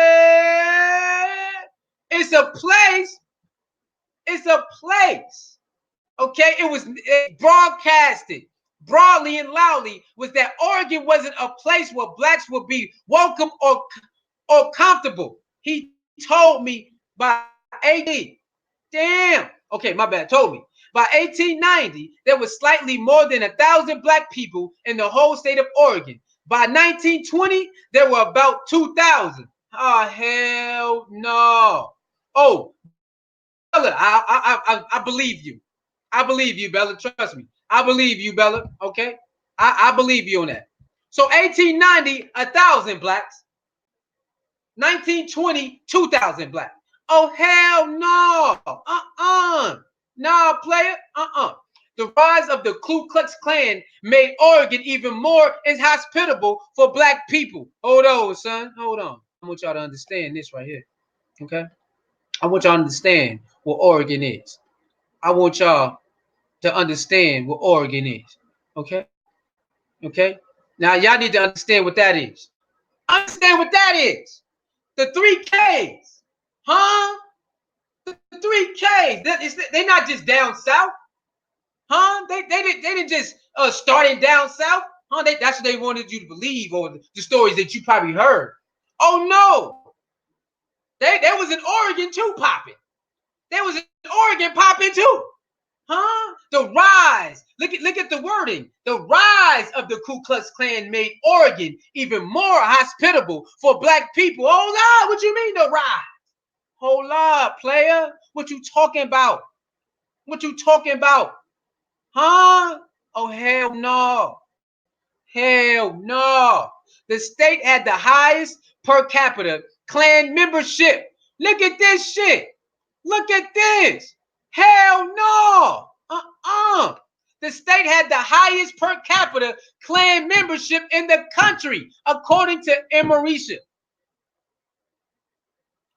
It's a place. It's a place. Okay? It was broadcasted broadly and loudly was that Oregon wasn't a place where blacks would be welcome or comfortable. He told me by 18. Damn. Okay, my bad. Told me. By 1890, there was slightly more than 1,000 black people in the whole state of Oregon. By 1920, there were about 2,000. Oh, hell no. Oh, Bella, I believe you. I believe you, Bella. Trust me. I believe you, Bella. Okay? I believe you on that. So 1890, 1,000 blacks. 1920, 2,000 blacks. Oh, hell no. Nah, player. The rise of the Ku Klux Klan made Oregon even more inhospitable for black people. Hold on, son. Hold on. I want y'all to understand this right here. Okay? I want y'all to understand what Oregon is. I want y'all to understand what Oregon is. Okay? Okay? Now, y'all need to understand what that is. Understand what that is. The 3Ks. Huh? The 3Ks. They're not just down south. Huh? They didn't just starting down south. Huh? That's what they wanted you to believe, or the stories that you probably heard. Oh no. There was an Oregon too popping. There was an Oregon popping too. Huh? The rise. Look at the wording. The rise of the Ku Klux Klan made Oregon even more hospitable for black people. Hold up. What you mean the rise? Hold up, player. What you talking about? What you talking about? Huh? Oh, hell no. Hell no. The state had the highest per capita Klan membership. Look at this shit. Look at this. Hell no. The state had the highest per capita Klan membership in the country, according to Emerisha.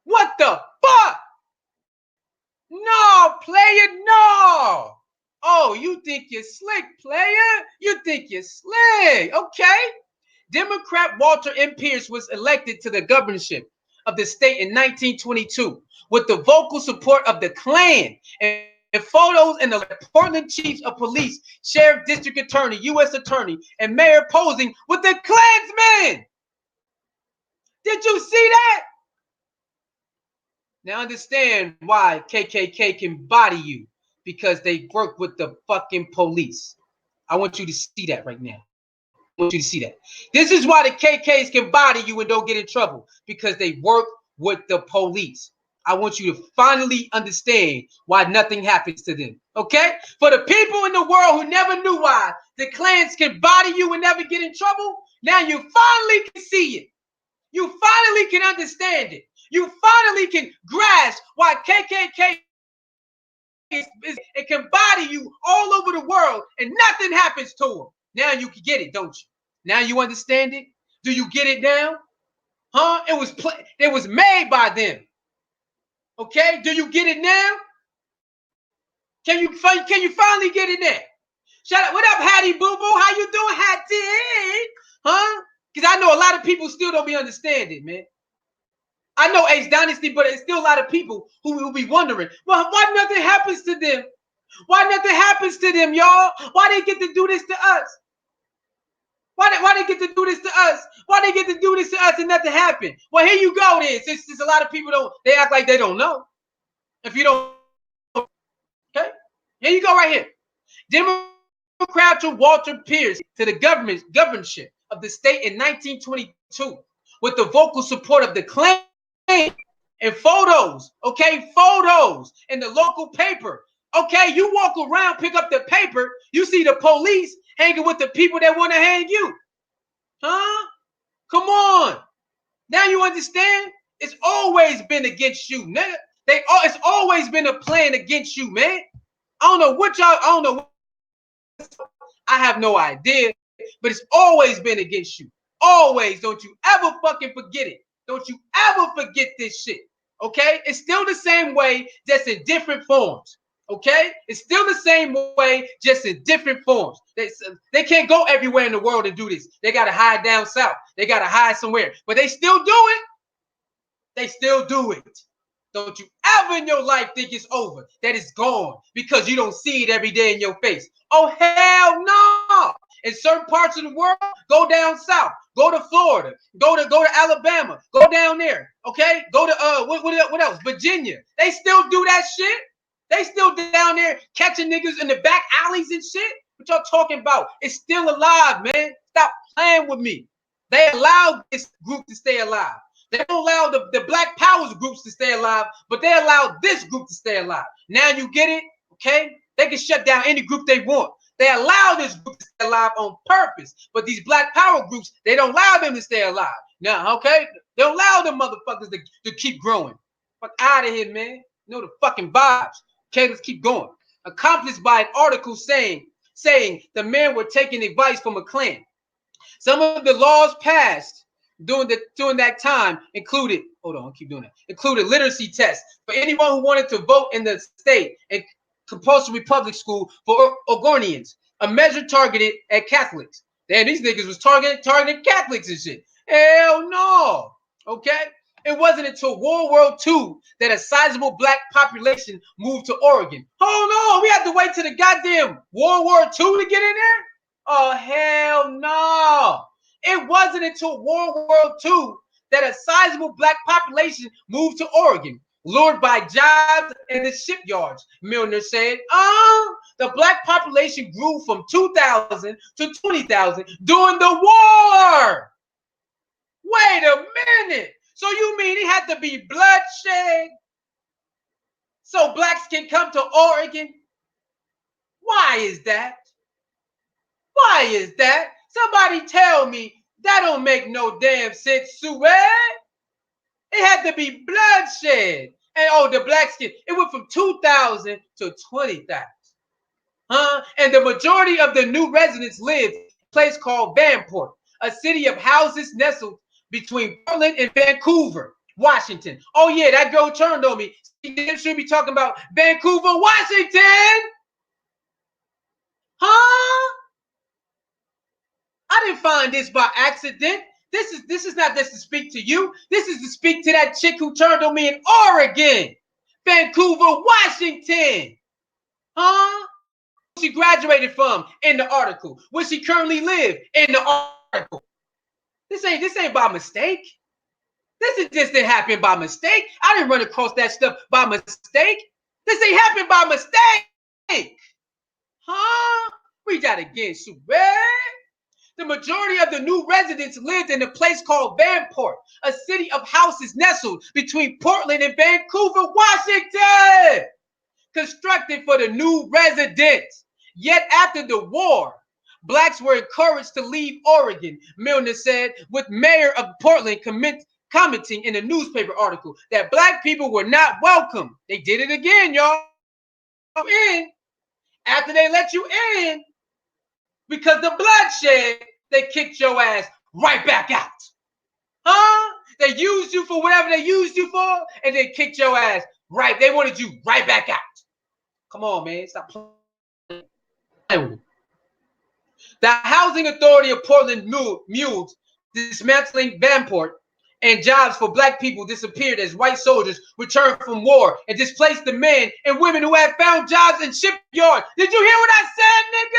What the fuck? No, player, no. Oh, you think you're slick, player? You think you're slick. Okay. Democrat Walter M. Pierce was elected to the governorship of the state in 1922 with the vocal support of the Klan, and photos in the Portland Chiefs of Police, Sheriff, District Attorney, U.S. Attorney, and Mayor posing with the Klansmen. Did you see that? Now understand why KKK can body you, because they work with the fucking police. I want you to see that right now. I want you to see that. This is why the KKs can body you and don't get in trouble, because they work with the police. I want you to finally understand why nothing happens to them. Okay? For the people in the world who never knew why the clans can body you and never get in trouble, now you finally can see it. You finally can understand it. You finally can grasp why KKK it can body you all over the world and nothing happens to them. Now you can get it, don't you? Now you understand it? Do you get it now? Huh? It was made by them. Okay? Do you get it now? Can you finally get it now? Shout out. What up, Hattie Boo Boo? How you doing, Hattie? Huh? Because I know a lot of people still don't be understanding, man. I know Ace Dynasty, but there's still a lot of people who will be wondering, well, why nothing happens to them? Why nothing happens to them, y'all? Why they get to do this to us? Why they get to do this to us? Why they get to do this to us and nothing happened? Well, here you go then. Since a lot of people they act like they don't know. If you don't, okay? Here you go right here. Democrat Walter Pierce to the governorship of the state in 1922 with the vocal support of the Klan and photos, okay? Photos in the local paper. Okay, you walk around, pick up the paper, you see the police hanging with the people that want to hang you. Huh? Come on. Now you understand? It's always been against you, nigga. It's always been a plan against you, man. I don't know what y'all, I don't know. I have no idea, but it's always been against you. Always. Don't you ever fucking forget it. Don't you ever forget this shit. Okay? It's still the same way, just in different forms. Okay? It's still the same way, just in different forms. They can't go everywhere in the world and do this. They got to hide down south. They got to hide somewhere. But they still do it. They still do it. Don't you ever in your life think it's over, that it's gone, because you don't see it every day in your face. Oh, hell no. In certain parts of the world, go down south, go to Florida, go to Alabama, go down there, okay? Go to what else? Virginia. They still do that shit. They still down there catching niggas in the back alleys and shit. What y'all talking about? It's still alive, man. Stop playing with me. They allowed this group to stay alive. They don't allow the Black Powers groups to stay alive, but they allow this group to stay alive. Now you get it, okay? They can shut down any group they want. They allow this group to stay alive on purpose, but these Black Power groups, they don't allow them to stay alive. Now, okay? They don't allow them motherfuckers to keep growing. Fuck out of here, man. You know the fucking vibes. Okay, let's keep going. accomplished by an article saying the men were taking advice from a Klan. Some of the laws passed during that time included, hold on, I'll keep doing that, included literacy tests for anyone who wanted to vote in the state and compulsory public school for Oregonians, a measure targeted at Catholics. Damn, these niggas was targeting Catholics and shit. Hell no. Okay? It wasn't until World War II that a sizable black population moved to Oregon. Hold on, we had to wait till the goddamn World War II to get in there? Oh, hell no. It wasn't until World War II that a sizable black population moved to Oregon, lured by jobs in the shipyards, Milner said. The black population grew from 2,000 to 20,000 during the war. Wait a minute. So you mean it had to be bloodshed so blacks can come to Oregon? Why is that? Why is that? Somebody tell me that don't make no damn sense, Sue. It had to be bloodshed. And the black skin, it went from 2,000 to 20,000. And the majority of the new residents lived in a place called Vanport, a city of houses nestled between Portland and Vancouver, Washington. Oh yeah, that girl turned on me. She should be talking about Vancouver, Washington. I didn't find this by accident. This is not just to speak to you. This is to speak to that chick who turned on me in Oregon, Vancouver, Washington. She graduated from in the article. Where she currently live in the article. This ain't by mistake. This just didn't happen by mistake. I didn't run across that stuff by mistake. This ain't happened by mistake. Read that again, Super. The majority of the new residents lived in a place called Vanport, a city of houses nestled between Portland and Vancouver, Washington, constructed for the new residents. Yet after the war, blacks were encouraged to leave Oregon, Milner said, with mayor of Portland commenting in a newspaper article that black people were not welcome. They did it again, y'all. In after they let you in, because the bloodshed, they kicked your ass right back out. They used you for whatever they used you for, and they kicked your ass right. They wanted you right back out. Come on, man. Stop playing. The Housing Authority of Portland muled dismantling Vanport, and jobs for black people disappeared as white soldiers returned from war and displaced the men and women who had found jobs in shipyards. Did you hear what I said, nigga?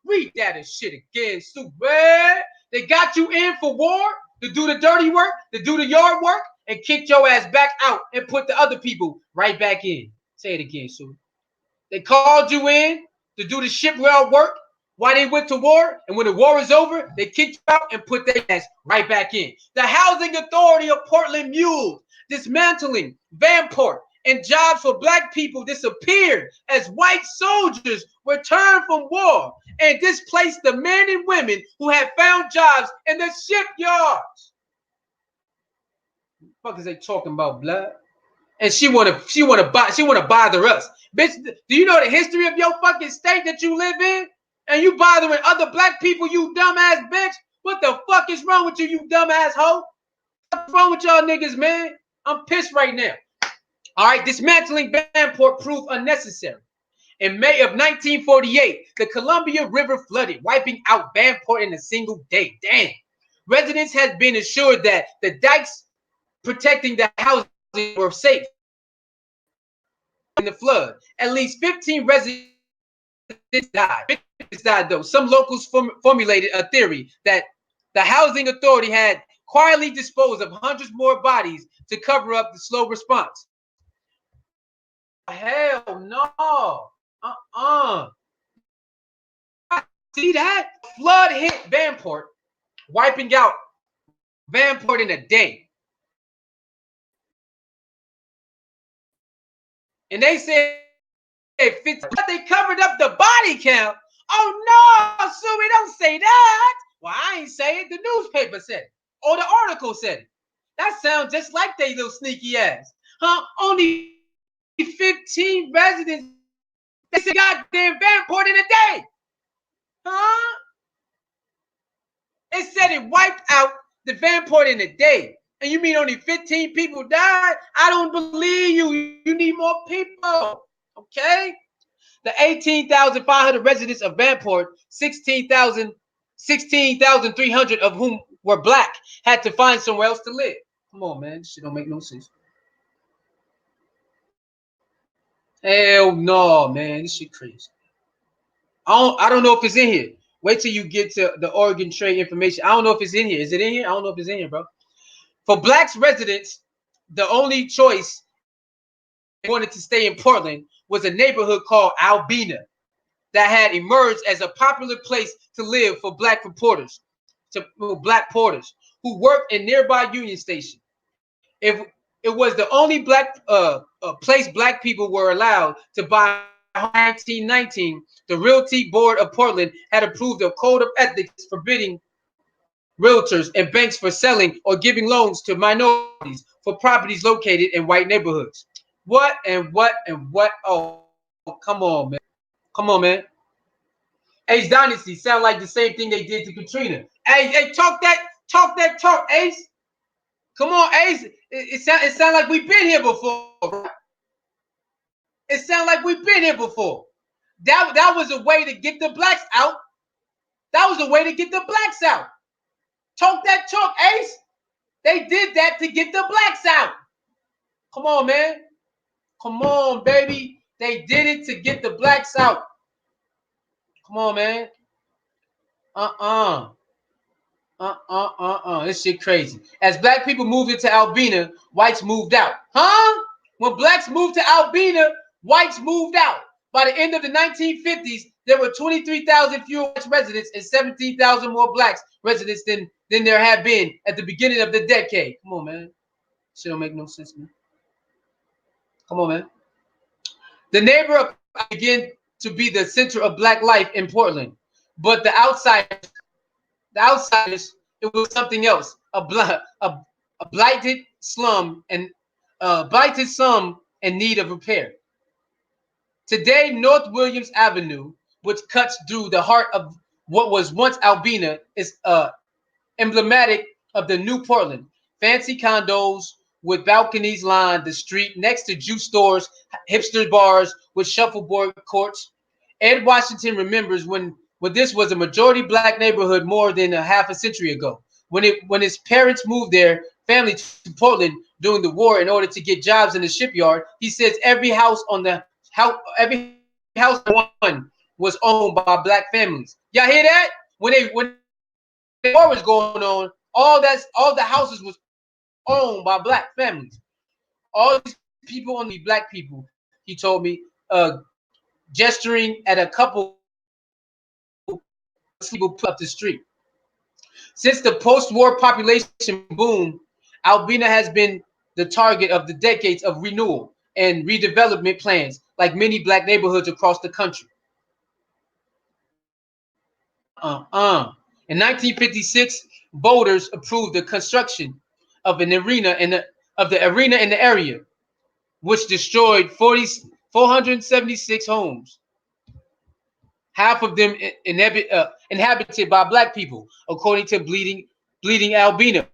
Read that and shit again, stupid. They got you in for war, to do the dirty work, to do the yard work, and kicked your ass back out and put the other people right back in. Say it again, Sue. They called you in to do the shipyard work while they went to war, and when the war is over, they kicked you out and put their ass right back in. The Housing Authority of Portland muled dismantling Vanport, and jobs for black people disappeared as white soldiers returned from war and displaced the men and women who had found jobs in the shipyards. What the fuck is they talking about, blood? And she wanna bother us. Bitch, do you know the history of your fucking state that you live in? And you bothering other black people, you dumbass bitch? What the fuck is wrong with you, you dumbass hoe? What's wrong with y'all niggas, man? I'm pissed right now. All right, dismantling Vanport proved unnecessary. In May of 1948, the Columbia River flooded, wiping out Vanport in a single day. Damn. Residents had been assured that the dikes protecting the housing were safe in the flood. At least 15 residents died, though. Some locals formulated a theory that the housing authority had quietly disposed of hundreds more bodies to cover up the slow response. Hell no. See that? Flood hit Vanport, wiping out Vanport in a day. And they said but they covered up the body count. Oh no, Sue, don't say that. Well, I ain't say it. The newspaper said it. Or the article said it. That sounds just like they little sneaky ass. Only 15 residents They said goddamn Vanport in a day. Huh? It said it wiped out the Vanport in a day. And you mean only 15 people died? I don't believe you. You need more people. Okay? The 18,500 residents of Vanport, 16,300 of whom were black, had to find somewhere else to live. Come on, man. This shit don't make no sense. Hell no, man. This shit crazy. I don't know if it's in here. Wait till you get to the Oregon Trade information. I don't know if it's in here. Is it in here? I don't know if it's in here, bro. For blacks residents, the only choice wanted to stay in Portland was a neighborhood called Albina that had emerged as a popular place to live for black reporters, black porters who worked in nearby Union Station. If it was the only black place black people were allowed to buy in 1919, the Realty Board of Portland had approved a code of ethics forbidding realtors and banks for selling or giving loans to minorities for properties located in white neighborhoods. What and what and what? Oh, come on, man. Come on, man. Ace Dynasty sound like the same thing they did to Katrina. Hey, talk, Ace. Come on, Ace. It sound like we've been here before. Bro. It sound like we've been here before. That was a way to get the blacks out. That was a way to get the blacks out. Talk, Ace. They did that to get the blacks out. Come on, man. Come on, baby. They did it to get the blacks out. Come on, man. This shit crazy. As black people moved into Albina, whites moved out. Huh? When blacks moved to Albina, whites moved out. By the end of the 1950s, there were 23,000 fewer white residents and 17,000 more blacks residents than there had been at the beginning of the decade. Come on, man. Shit don't make no sense, man. Come on, man. The neighborhood began to be the center of black life in Portland, but the outsiders, it was something else. A blighted slum and in need of repair. Today, North Williams Avenue, which cuts through the heart of what was once Albina, is emblematic of the new Portland. Fancy condos with balconies line the street next to juice stores, hipster bars with shuffleboard courts. Ed Washington remembers when this was a majority black neighborhood more than a half a century ago. When his parents moved their family to Portland during the war in order to get jobs in the shipyard, he says every house every house one was owned by black families. Y'all hear that? When the war was going on, all the houses was owned by black families. All these people on the black people, he told me, gesturing at a couple people put up the street. Since the post-war population boom, Albina has been the target of the decades of renewal and redevelopment plans, like many black neighborhoods across the country. In 1956, voters approved the construction of an arena in the area, which destroyed 476 homes, half of them inhabited by black people, according to Bleeding Albina,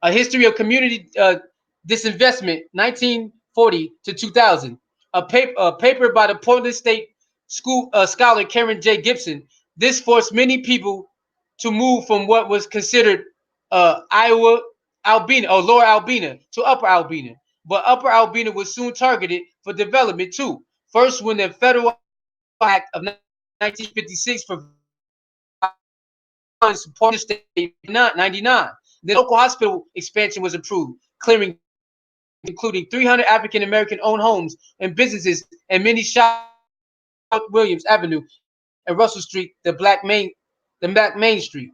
a history of community disinvestment, 1940 to 2000, a paper by the Portland State School scholar Karen J. Gibson. This forced many people to move from what was considered Iowa Albina or Lower Albina to Upper Albina. But Upper Albina was soon targeted for development too. First, when the Federal Act of 1956 for support the state 99. The local hospital expansion was approved, clearing including 300 African American owned homes and businesses and many shops South Williams Avenue and Russell Street, the Black Main Street.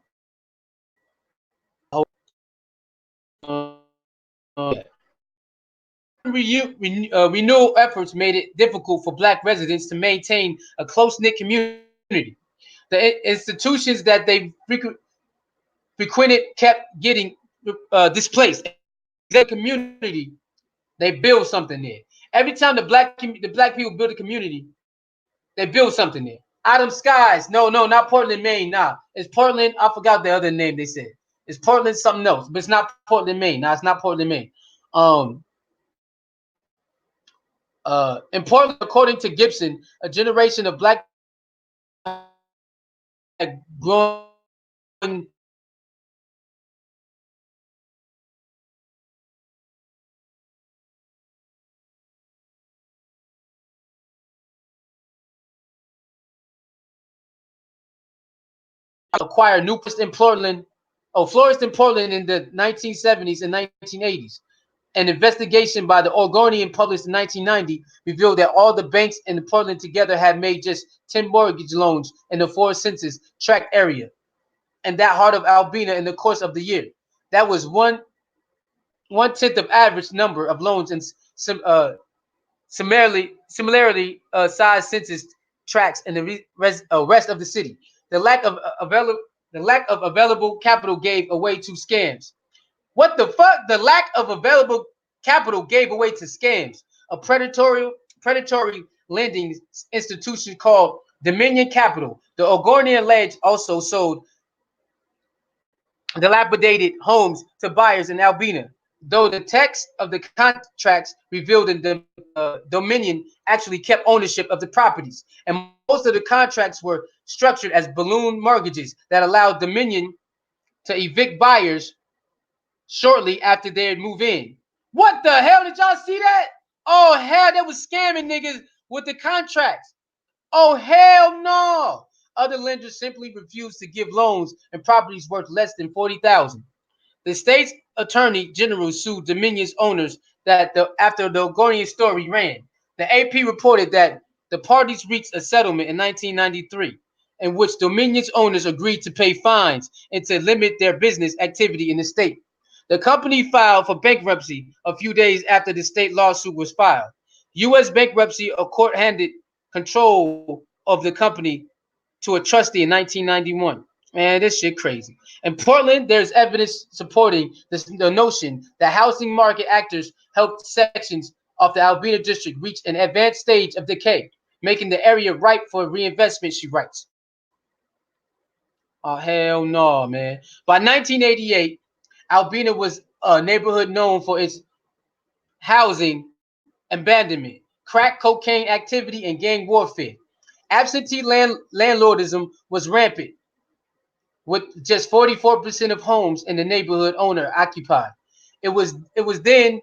Renewal efforts made it difficult for black residents to maintain a close-knit community. The institutions that they frequented kept getting displaced. The community, they build something there. Every time the black people build a community, They built something there. Autumn Skies. No, no, not Portland, Maine. Nah. It's Portland. I forgot the other name they said. It's Portland something else, but it's not Portland, Maine. Nah, it's not Portland, Maine. Um, in Portland, according to Gibson, a generation of black people had growing acquire new in Portland, Florist in Portland in the 1970s and 1980s. An investigation by the Oregonian published in 1990 revealed that all the banks in Portland together had made just 10 mortgage loans in the four census tract area and that heart of Albina in the course of the year. That was one tenth of average number of loans in some similarly sized census tracts in the rest of the city. The lack of available capital gave away to scams. What the fuck? The lack of available capital gave away to scams. A predatory lending institution called Dominion Capital. The Oregonian Ledge also sold dilapidated homes to buyers in Albina, though the text of the contracts revealed that the Dominion actually kept ownership of the properties. And most of the contracts were structured as balloon mortgages that allowed Dominion to evict buyers shortly after they'd move in. What the hell? Did y'all see that? Oh, hell, they was scamming niggas with the contracts. Oh, hell no. Other lenders simply refused to give loans and properties worth less than 40,000. The state's attorney general sued Dominion's owners after the Oregonian story ran. The AP reported that the parties reached a settlement in 1993 in which Dominion's owners agreed to pay fines and to limit their business activity in the state. The company filed for bankruptcy a few days after the state lawsuit was filed. U.S. bankruptcy, a court handed control of the company to a trustee in 1991. Man, this shit crazy. In Portland, there's evidence supporting the notion that housing market actors helped sections of the Albina district reach an advanced stage of decay, making the area ripe for reinvestment, she writes. Oh, hell no, man. By 1988, Albina was a neighborhood known for its housing abandonment, crack cocaine activity, and gang warfare. Absentee landlordism was rampant, with just 44% of homes in the neighborhood owner occupied. It was then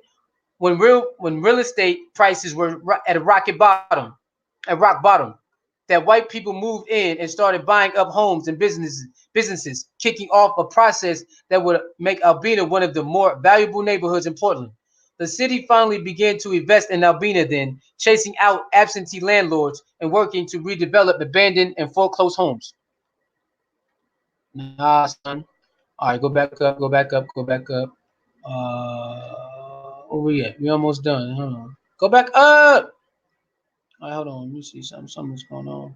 when real estate prices were at a rock bottom, that white people moved in and started buying up homes and businesses, kicking off a process that would make Albina one of the more valuable neighborhoods in Portland. The city finally began to invest in Albina then, chasing out absentee landlords and working to redevelop abandoned and foreclosed homes. Nah, son. All right, go back up, go back up, go back up. Where we at? We almost done. Hold on. Go back up. All right, hold on. Let me see something. Something's going on.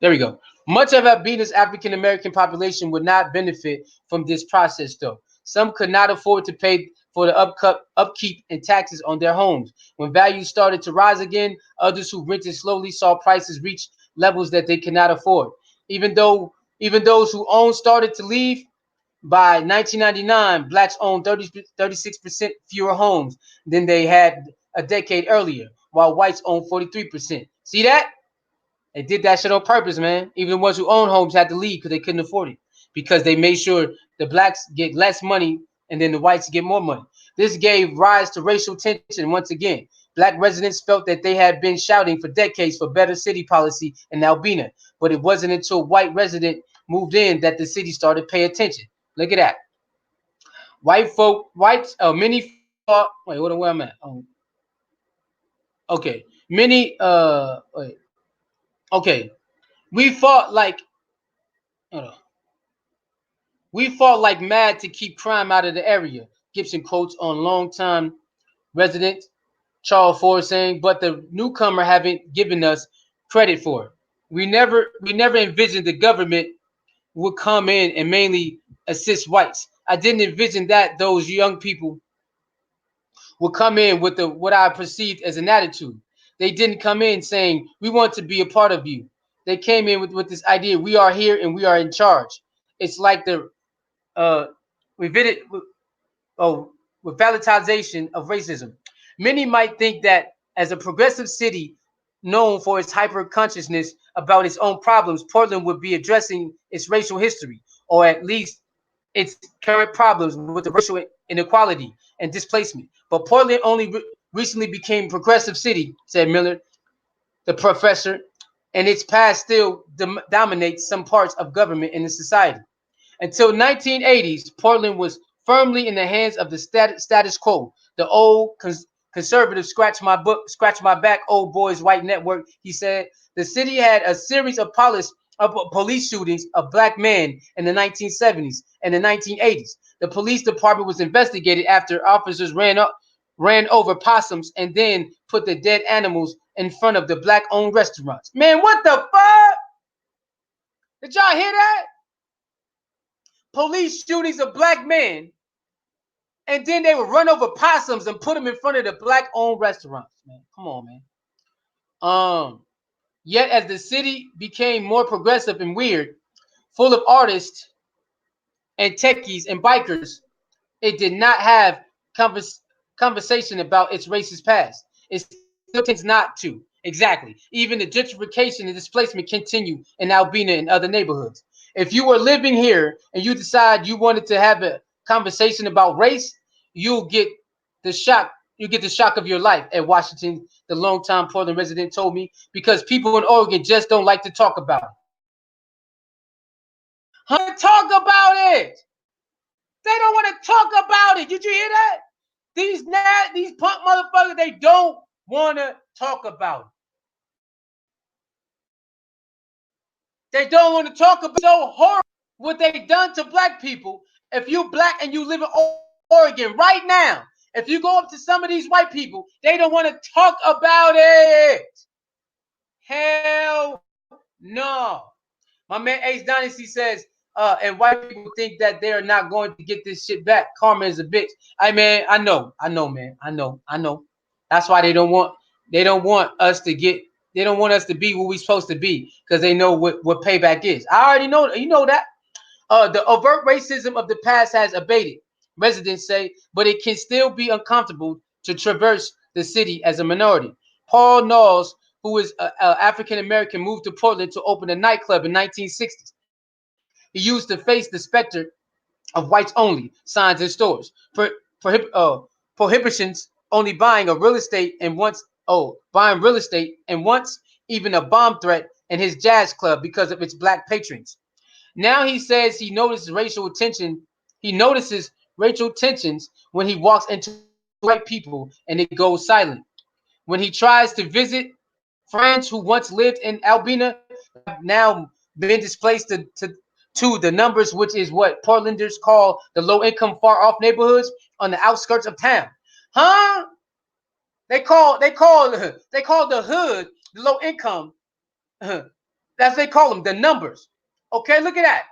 There we go. Much of Albina's African American population would not benefit from this process, though. Some could not afford to pay for the upkeep and taxes on their homes. When values started to rise again, others who rented slowly saw prices reach levels that they could not afford. Even those who owned started to leave. By 1999, blacks owned 36% fewer homes than they had a decade earlier, while whites owned 43%. See that? They did that shit on purpose, man. Even the ones who own homes had to leave because they couldn't afford it, because they made sure the blacks get less money and then the whites get more money. This gave rise to racial tension once again. Black residents felt that they had been shouting for decades for better city policy in Albina, but it wasn't until white resident moved in that the city started paying attention. Look at that. Many fought. Wait, where am I at? Okay. Wait. Okay. We fought like, hold on. We fought like mad to keep crime out of the area. Gibson quotes on longtime resident Charles Ford saying, but the newcomer haven't given us credit for it. We never envisioned the government would come in and mainly assist whites. I didn't envision that those young people would come in with what I perceived as an attitude. They didn't come in saying, we want to be a part of you. They came in with this idea, we are here and we are in charge. It's like the uh, oh, revitalization of racism. Many might think that as a progressive city known for its hyper consciousness about its own problems, Portland would be addressing its racial history, or at least its current problems with the racial inequality and displacement. But Portland only recently became progressive city, said Miller, the professor, and its past still dominates some parts of government and the society. Until 1980s, Portland was firmly in the hands of the status quo. The old conservative scratch my back, old boys white network. He said the city had a series of police shootings of black men in the 1970s and the 1980s. The police department was investigated after officers ran over possums and then put the dead animals in front of the black-owned restaurants. Man, what the fuck? Did y'all hear that? Police shootings of black men, and then they would run over possums and put them in front of the black-owned restaurants. Man, come on, man. Yet as the city became more progressive and weird, full of artists and techies and bikers, it did not have conversation about its racist past. It still tends not to. Exactly. Even the gentrification and displacement continue in Albina and other neighborhoods. If you were living here and you decide you wanted to have a conversation about race, you'll get the shock. You get the shock of your life at Washington, the longtime Portland resident told me, because people in Oregon just don't like to talk about it. Talk about it. They don't want to talk about it. Did you hear that? These punk motherfuckers, they don't want to talk about it. They don't want to talk about it. So horrible what they done to black people. If you black and you live in Oregon right now, if you go up to some of these white people, they don't want to talk about it. Hell no. My man Ace Dynasty says, and white people think that they are not going to get this shit back. Karma is a bitch. I know, man. I know. That's why they don't want us to be what we're supposed to be, because they know what payback is. I already know, you know that. The overt racism of the past has abated, residents say, but it can still be uncomfortable to traverse the city as a minority. Paul Knowles, who is African American, moved to Portland to open a nightclub in 1960s. He used to face the specter of whites only signs in stores, prohibitions only buying real estate, and once even a bomb threat in his jazz club because of its black patrons. Now he says he notices racial tension. He notices racial tensions when he walks into white people and it goes silent. When he tries to visit friends who once lived in Albina but have now been displaced to the numbers, which is what Portlanders call the low-income, far-off neighborhoods on the outskirts of town. Huh? They call the hood the low income. That's what they call them, the numbers. Okay, look at that.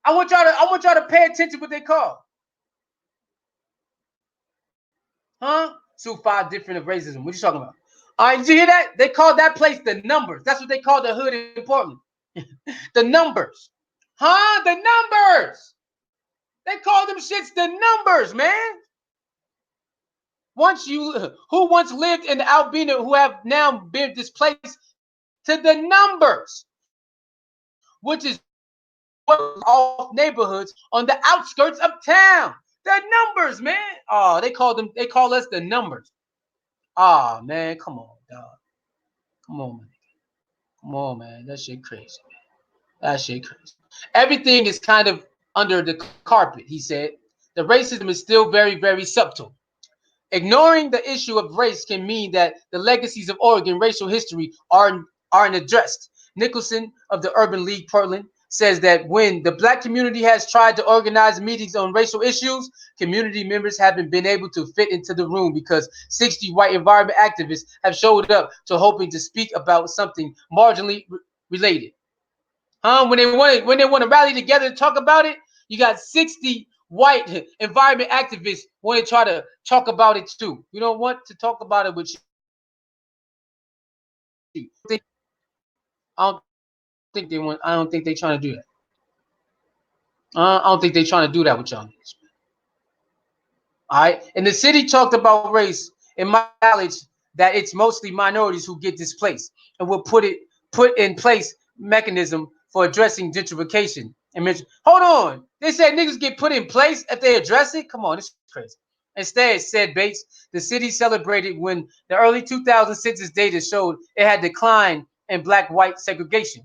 I want y'all to pay attention to what they call. Huh? So 5 different of racism. What you talking about? All right, did you hear that? They call that place the numbers. That's what they call the hood in Portland. The numbers. Huh? The numbers. They call them shits the numbers, man. Who once lived in Albina who have now been displaced to the numbers, which is what off neighborhoods on the outskirts of town. The numbers, man. Oh, they call us the numbers. Ah, man, come on, dog. Come on, man. Come on, man. That shit crazy, man. That shit crazy. Everything is kind of under the carpet, he said. The racism is still very, very subtle. Ignoring the issue of race can mean that the legacies of Oregon racial history aren't addressed. Nicholson of the Urban League Portland says that when the black community has tried to organize meetings on racial issues, community members haven't been able to fit into the room because 60 white environment activists have showed up to hoping to speak about something marginally related. When they want to rally together to talk about it, you got 60 white environment activists want to try to talk about it too. We don't want to talk about it with you. I don't think they want. I don't think they trying to do that. I don't think they trying to do that with y'all niggas. All right. And the city talked about race and my knowledge that it's mostly minorities who get displaced and will put in place mechanism for addressing gentrification. And hold on. They said niggas get put in place if they address it? Come on, this is crazy. Instead, said Bates, the city celebrated when the early 2000 census data showed it had declined in black-white segregation.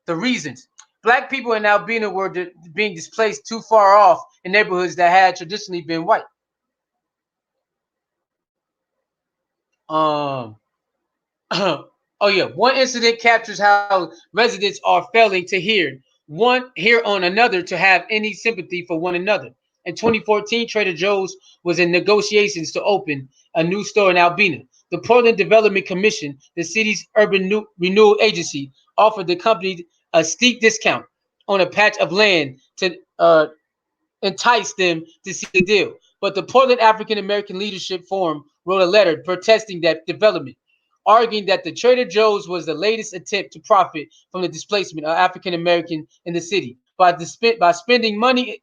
The reasons. Black people in Albina were being displaced too far off in neighborhoods that had traditionally been white. Um, oh yeah, one incident captures how residents are failing to hear on another to have any sympathy for one another. In 2014, Trader Joe's was in negotiations to open a new store in Albina. The Portland Development Commission, the city's urban renewal agency, offered the company a steep discount on a patch of land to entice them to see the deal. But the Portland African American Leadership Forum wrote a letter protesting that development, arguing that the Trader Joe's was the latest attempt to profit from the displacement of African American in the city by spending money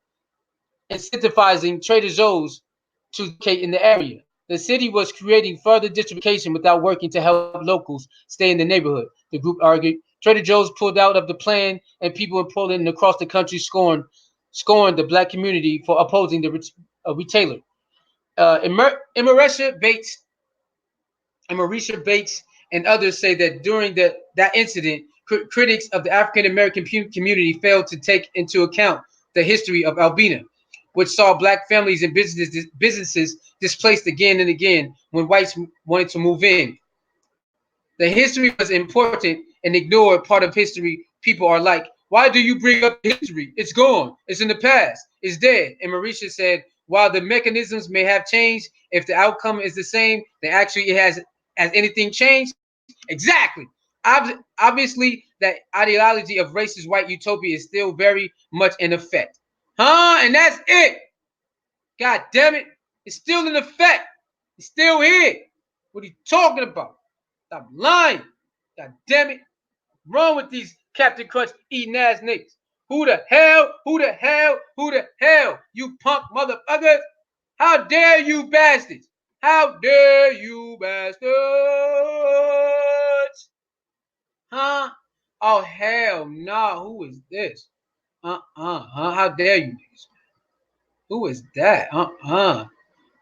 incentivizing Trader Joe's to locate in the area. The city was creating further gentrification without working to help locals stay in the neighborhood, the group argued. Trader Joe's pulled out of the plan, and people in Portland and across the country scorned the black community for opposing the retailer. Emerisha Bates and others say that during that incident, critics of the African American community failed to take into account the history of Albina, which saw black families and businesses displaced again and again when whites wanted to move in. The history was important and ignored part of history. People are like, why do you bring up history? It's gone. It's in the past. It's dead. And Marisha said, while the mechanisms may have changed, if the outcome is the same, then actually it has anything changed? Exactly. Obviously, that ideology of racist white utopia is still very much in effect. Huh? And that's it. God damn it. It's still in effect. It's still here. What are you talking about? Stop lying. God damn it. What's wrong with these Captain Crunch eating ass niggas? Who the hell? Who the hell? Who the hell? You punk motherfuckers. How dare you bastards? How dare you bastards? Huh? Oh, hell no. Nah. Who is this? How dare you niggas? Who is that?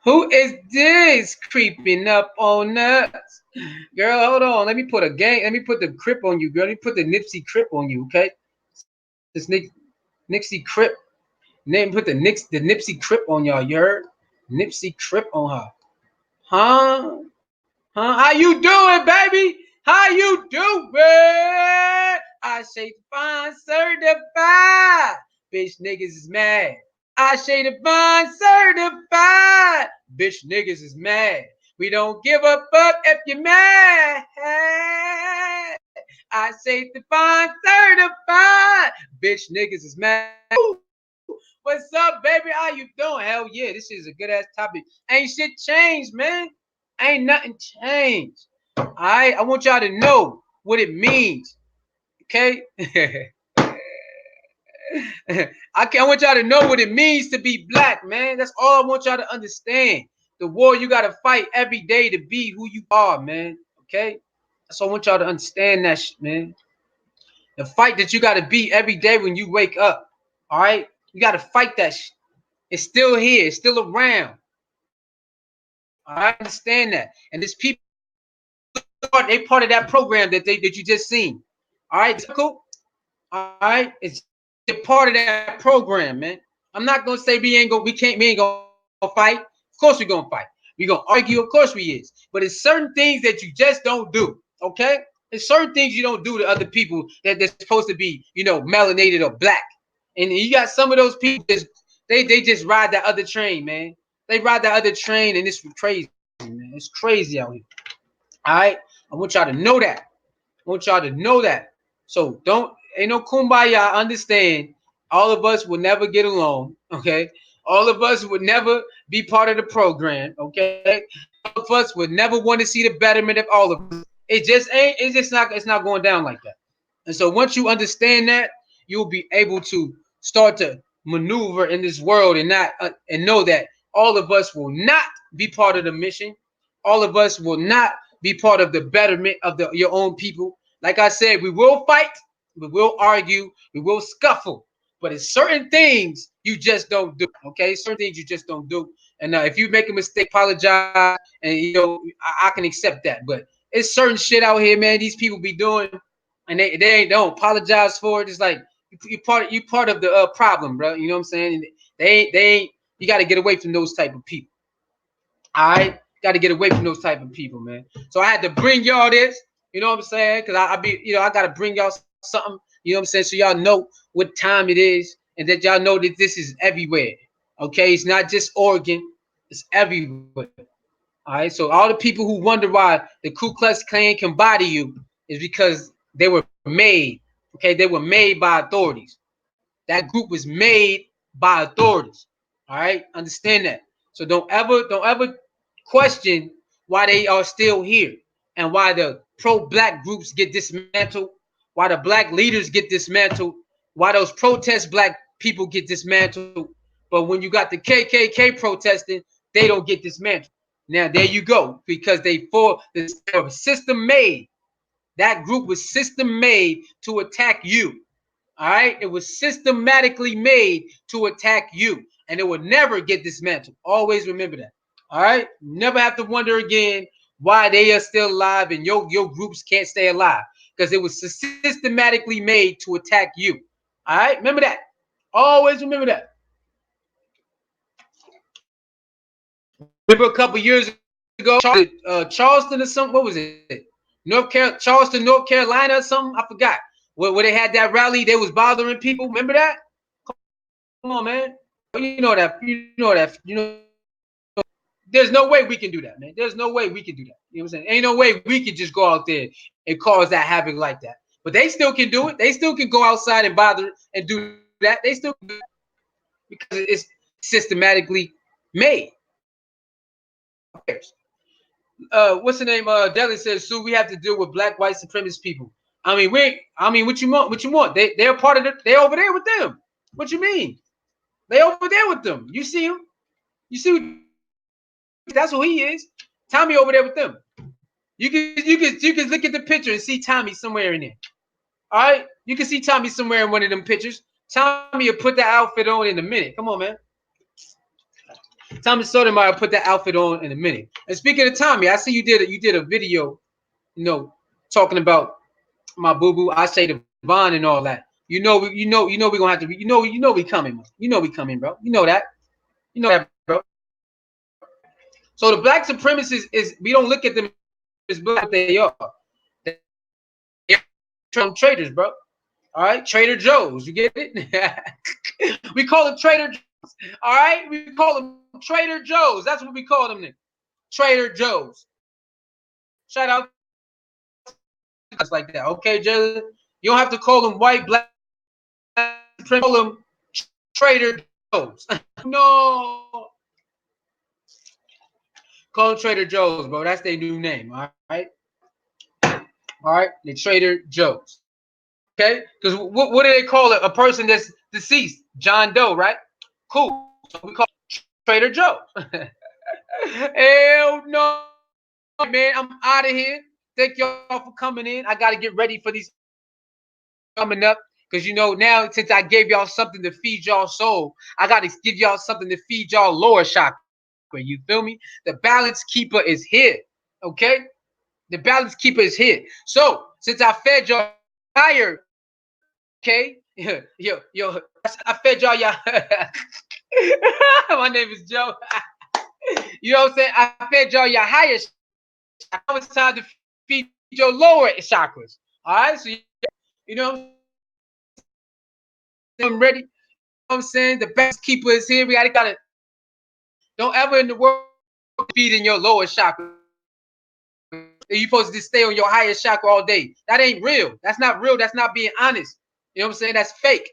Who is this creeping up on us? Girl, hold on. Let me put the Crip on you, girl. Let me put the Nipsey Crip on you, okay? This Nipsey Crip. Name put the Nipsey Crip on y'all, you heard? Nipsey Crip on her. Huh? Huh? How you doing, baby? How you doing? I say fine certified. Bitch niggas is mad. I say divine certified. Bitch niggas is mad. We don't give a fuck if you're mad. I say divine certified. Bitch niggas is mad. What's up, baby? How you doing? Hell yeah, this is a good ass topic. Ain't shit changed, man. Ain't nothing changed. I want y'all to know what it means. Okay? I want y'all to know what it means to be black, man. That's all I want y'all to understand. The war you gotta fight every day to be who you are, man. Okay? So I want y'all to understand that shit, man. The fight that you gotta be every day when you wake up. All right? You gotta fight that shit. It's still here, it's still around. I understand that. And this people, they part of that program that you just seen. All right, cool. All right, it's a part of that program, man. I'm not gonna say we ain't gonna fight. Of course we're gonna fight. We're gonna argue, of course we is. But it's certain things that you just don't do. Okay? There's certain things you don't do to other people that they're supposed to be, melanated or black. And you got some of those people they just ride that other train, man. They ride that other train, and it's crazy, man. It's crazy out here. All right, I want y'all to know that. I want y'all to know that. So ain't no kumbaya. Understand, all of us will never get along. Okay, all of us would never be part of the program. Okay, all of us would never want to see the betterment of all of us. It just ain't. It's just not. It's not going down like that. And so once you understand that, you'll be able to start to maneuver in this world and not and know that all of us will not be part of the mission. All of us will not be part of the betterment of your own people. Like I said, we will fight, we will argue, we will scuffle, but it's certain things you just don't do. Okay, certain things you just don't do. And if you make a mistake, apologize, and I can accept that. But it's certain shit out here, man. These people be doing, and they don't apologize for it. It's like you part of the problem, bro. You know what I'm saying? They ain't. You got to get away from those type of people. All right, got to get away from those type of people, man. So I had to bring y'all this. You know what I'm saying? Because I be, I got to bring y'all something. You know what I'm saying? So y'all know what time it is, and that y'all know that this is everywhere. Okay, it's not just Oregon, it's everywhere. All right, so all the people who wonder why the Ku Klux Klan can bother you is because they were made. Okay, they were made by authorities. That group was made by authorities. All right, understand that. So don't ever question why they are still here and why the pro-black groups get dismantled, why the black leaders get dismantled, why those protest black people get dismantled. But when you got the KKK protesting, they don't get dismantled. Now there you go, because the system made. That group was system made to attack you. All right, it was systematically made to attack you, and it will never get dismantled. Always remember that. All right, never have to wonder again why they are still alive and your groups can't stay alive, because it was systematically made to attack you. All right, remember that. Always remember that. Remember a couple years ago, Charleston or something. What was it? Charleston, North Carolina, or something. I forgot. Where they had that rally, they was bothering people. Remember that? Come on, man. You know that. You know that. You know. There's no way we can do that, man. There's no way we can do that. You know what I'm saying? Ain't no way we can just go out there and cause that havoc like that. But they still can do it. They still can go outside and bother and do that. They still can do that because it's systematically made. What's the name? Deli says, "Sue, we have to deal with black white supremacist people." I mean, what you want? What you want? They're part of it. They over there with them. What you mean? They over there with them. You see him? You see? That's who he is. Tommy over there with them. You can look at the picture and see Tommy somewhere in there. All right, you can see Tommy somewhere in one of them pictures. Tommy will put that outfit on in a minute. Come on, man. Tommy Sotomayor put that outfit on in a minute. And speaking of Tommy, I see you did a video, talking about my boo boo. I say Devon and all that. We gonna have to. We coming. We coming, bro. You know that. You know that, bro. So the black supremacists is we don't look at them as black. They are. They're traitors, bro. All right, Trader Joe's. You get it? We call them Trader Joe's. All right, we call them Trader Joe's. That's what we call them. Then. Trader Joe's. Shout out like that. Okay, Jalen. You don't have to call them white, black. Call them Trader Joe's. No. Call them Trader Joe's, bro. That's their new name. All right. All right. The Trader Joe's. Okay. Because what do they call it? A person that's deceased. John Doe, right? Cool. So we call it Trader Joe. Hell no, man. I'm out of here. Thank y'all for coming in. I got to get ready for these coming up. Because now since I gave y'all something to feed y'all soul, I got to give y'all something to feed y'all lower chakra. You feel me? The balance keeper is here. Okay? The balance keeper is here. So since I fed y'all higher, okay? Yo, I fed y'all. My name is Joe. You know what I'm saying? I fed y'all your higher chakras. Now it's time to feed your lower chakras. All right? So, you know I'm ready. You know what I'm saying? The best keeper is here. We gotta don't ever in the world feed in your lower chakra. You're supposed to just stay on your higher chakra all day. That ain't real. That's not real. That's not being honest. You know what I'm saying? That's fake.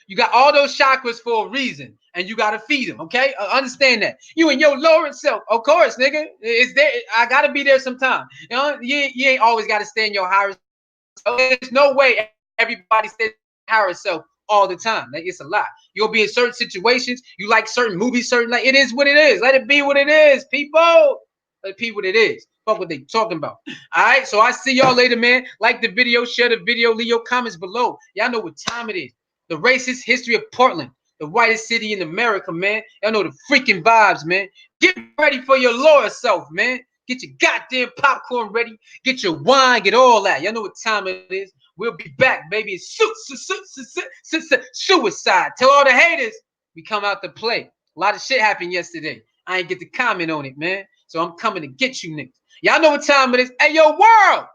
You got all those chakras for a reason. and you gotta feed them. Okay, understand that. You and your lower self, of course, nigga. It's there. I gotta be there sometime. You know, you ain't always gotta stay in your higher self. There's no way everybody stays in their higher self all the time. Like, it's a lie. You'll be in certain situations. You like certain movies, certain, like, it is what it is. Let it be what it is, people. Let it be what it is. Fuck what they talking about. All right, so I see y'all later, man. Like the video, share the video, leave your comments below. Y'all know what time it is. The racist history of Portland, the whitest city in America, man. Y'all know the freaking vibes, man. Get ready for your lower self, man. Get your goddamn popcorn ready. Get your wine, get all that. Y'all know what time it is. We'll be back, baby. It's suicide. Tell all the haters we come out to play. A lot of shit happened yesterday. I ain't get to comment on it, man. So I'm coming to get you niggas. Y'all know what time it is. Hey, yo, world.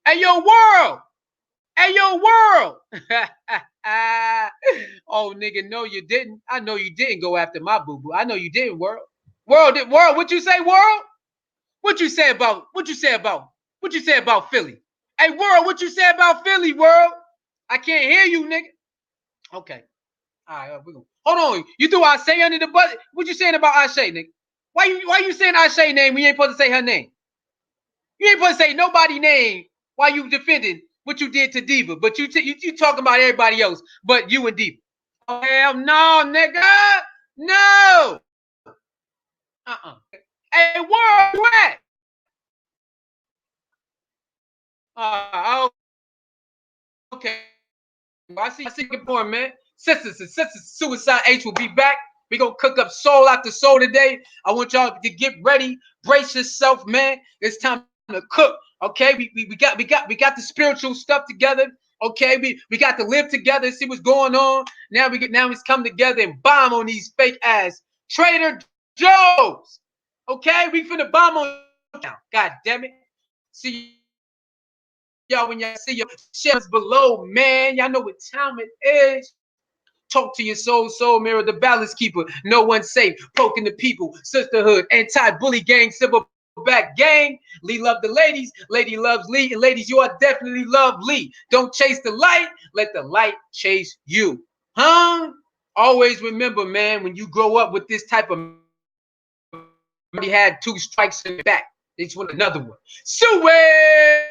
Hey, yo, world. Hey, yo, world. Oh, nigga, no, you didn't. I know you didn't go after my boo-boo. I know you didn't, world. World, what you say, world? What you say about Philly? Hey, world, what you say about Philly, world? I can't hear you, nigga. Okay. All right, we're gonna hold on. You threw Ashe under the bus. What you saying about Ashe, nigga? Why you saying Ashe name when you ain't supposed to say her name? You ain't supposed to say nobody name while you defending what you did to Diva, but you talking about everybody else but you and Diva. Oh, hell no, nigga. No. Hey, world, you at? Okay. I see good point, man. Sisters, Suicide H will be back. We gonna cook up soul after soul today. I want y'all to get ready. Brace yourself, man. It's time to cook. Okay, we got the spiritual stuff together. Okay, we got to live together, see what's going on. Now it's come together and bomb on these fake ass Trader Joe's. Okay, we finna bomb on now. God damn it. See y'all when y'all see your shares below, man. Y'all know what time it is. Talk to your soul mirror, the balance keeper. No one's safe. Poking the people. Sisterhood, anti-bully gang, civil back gang. Lee love the ladies. Lady loves Lee. And ladies, you are definitely lovely. Don't chase the light. Let the light chase you. Huh? Always remember, man, when you grow up with this type of, already had 2 strikes in the back. They just want another one. Suez!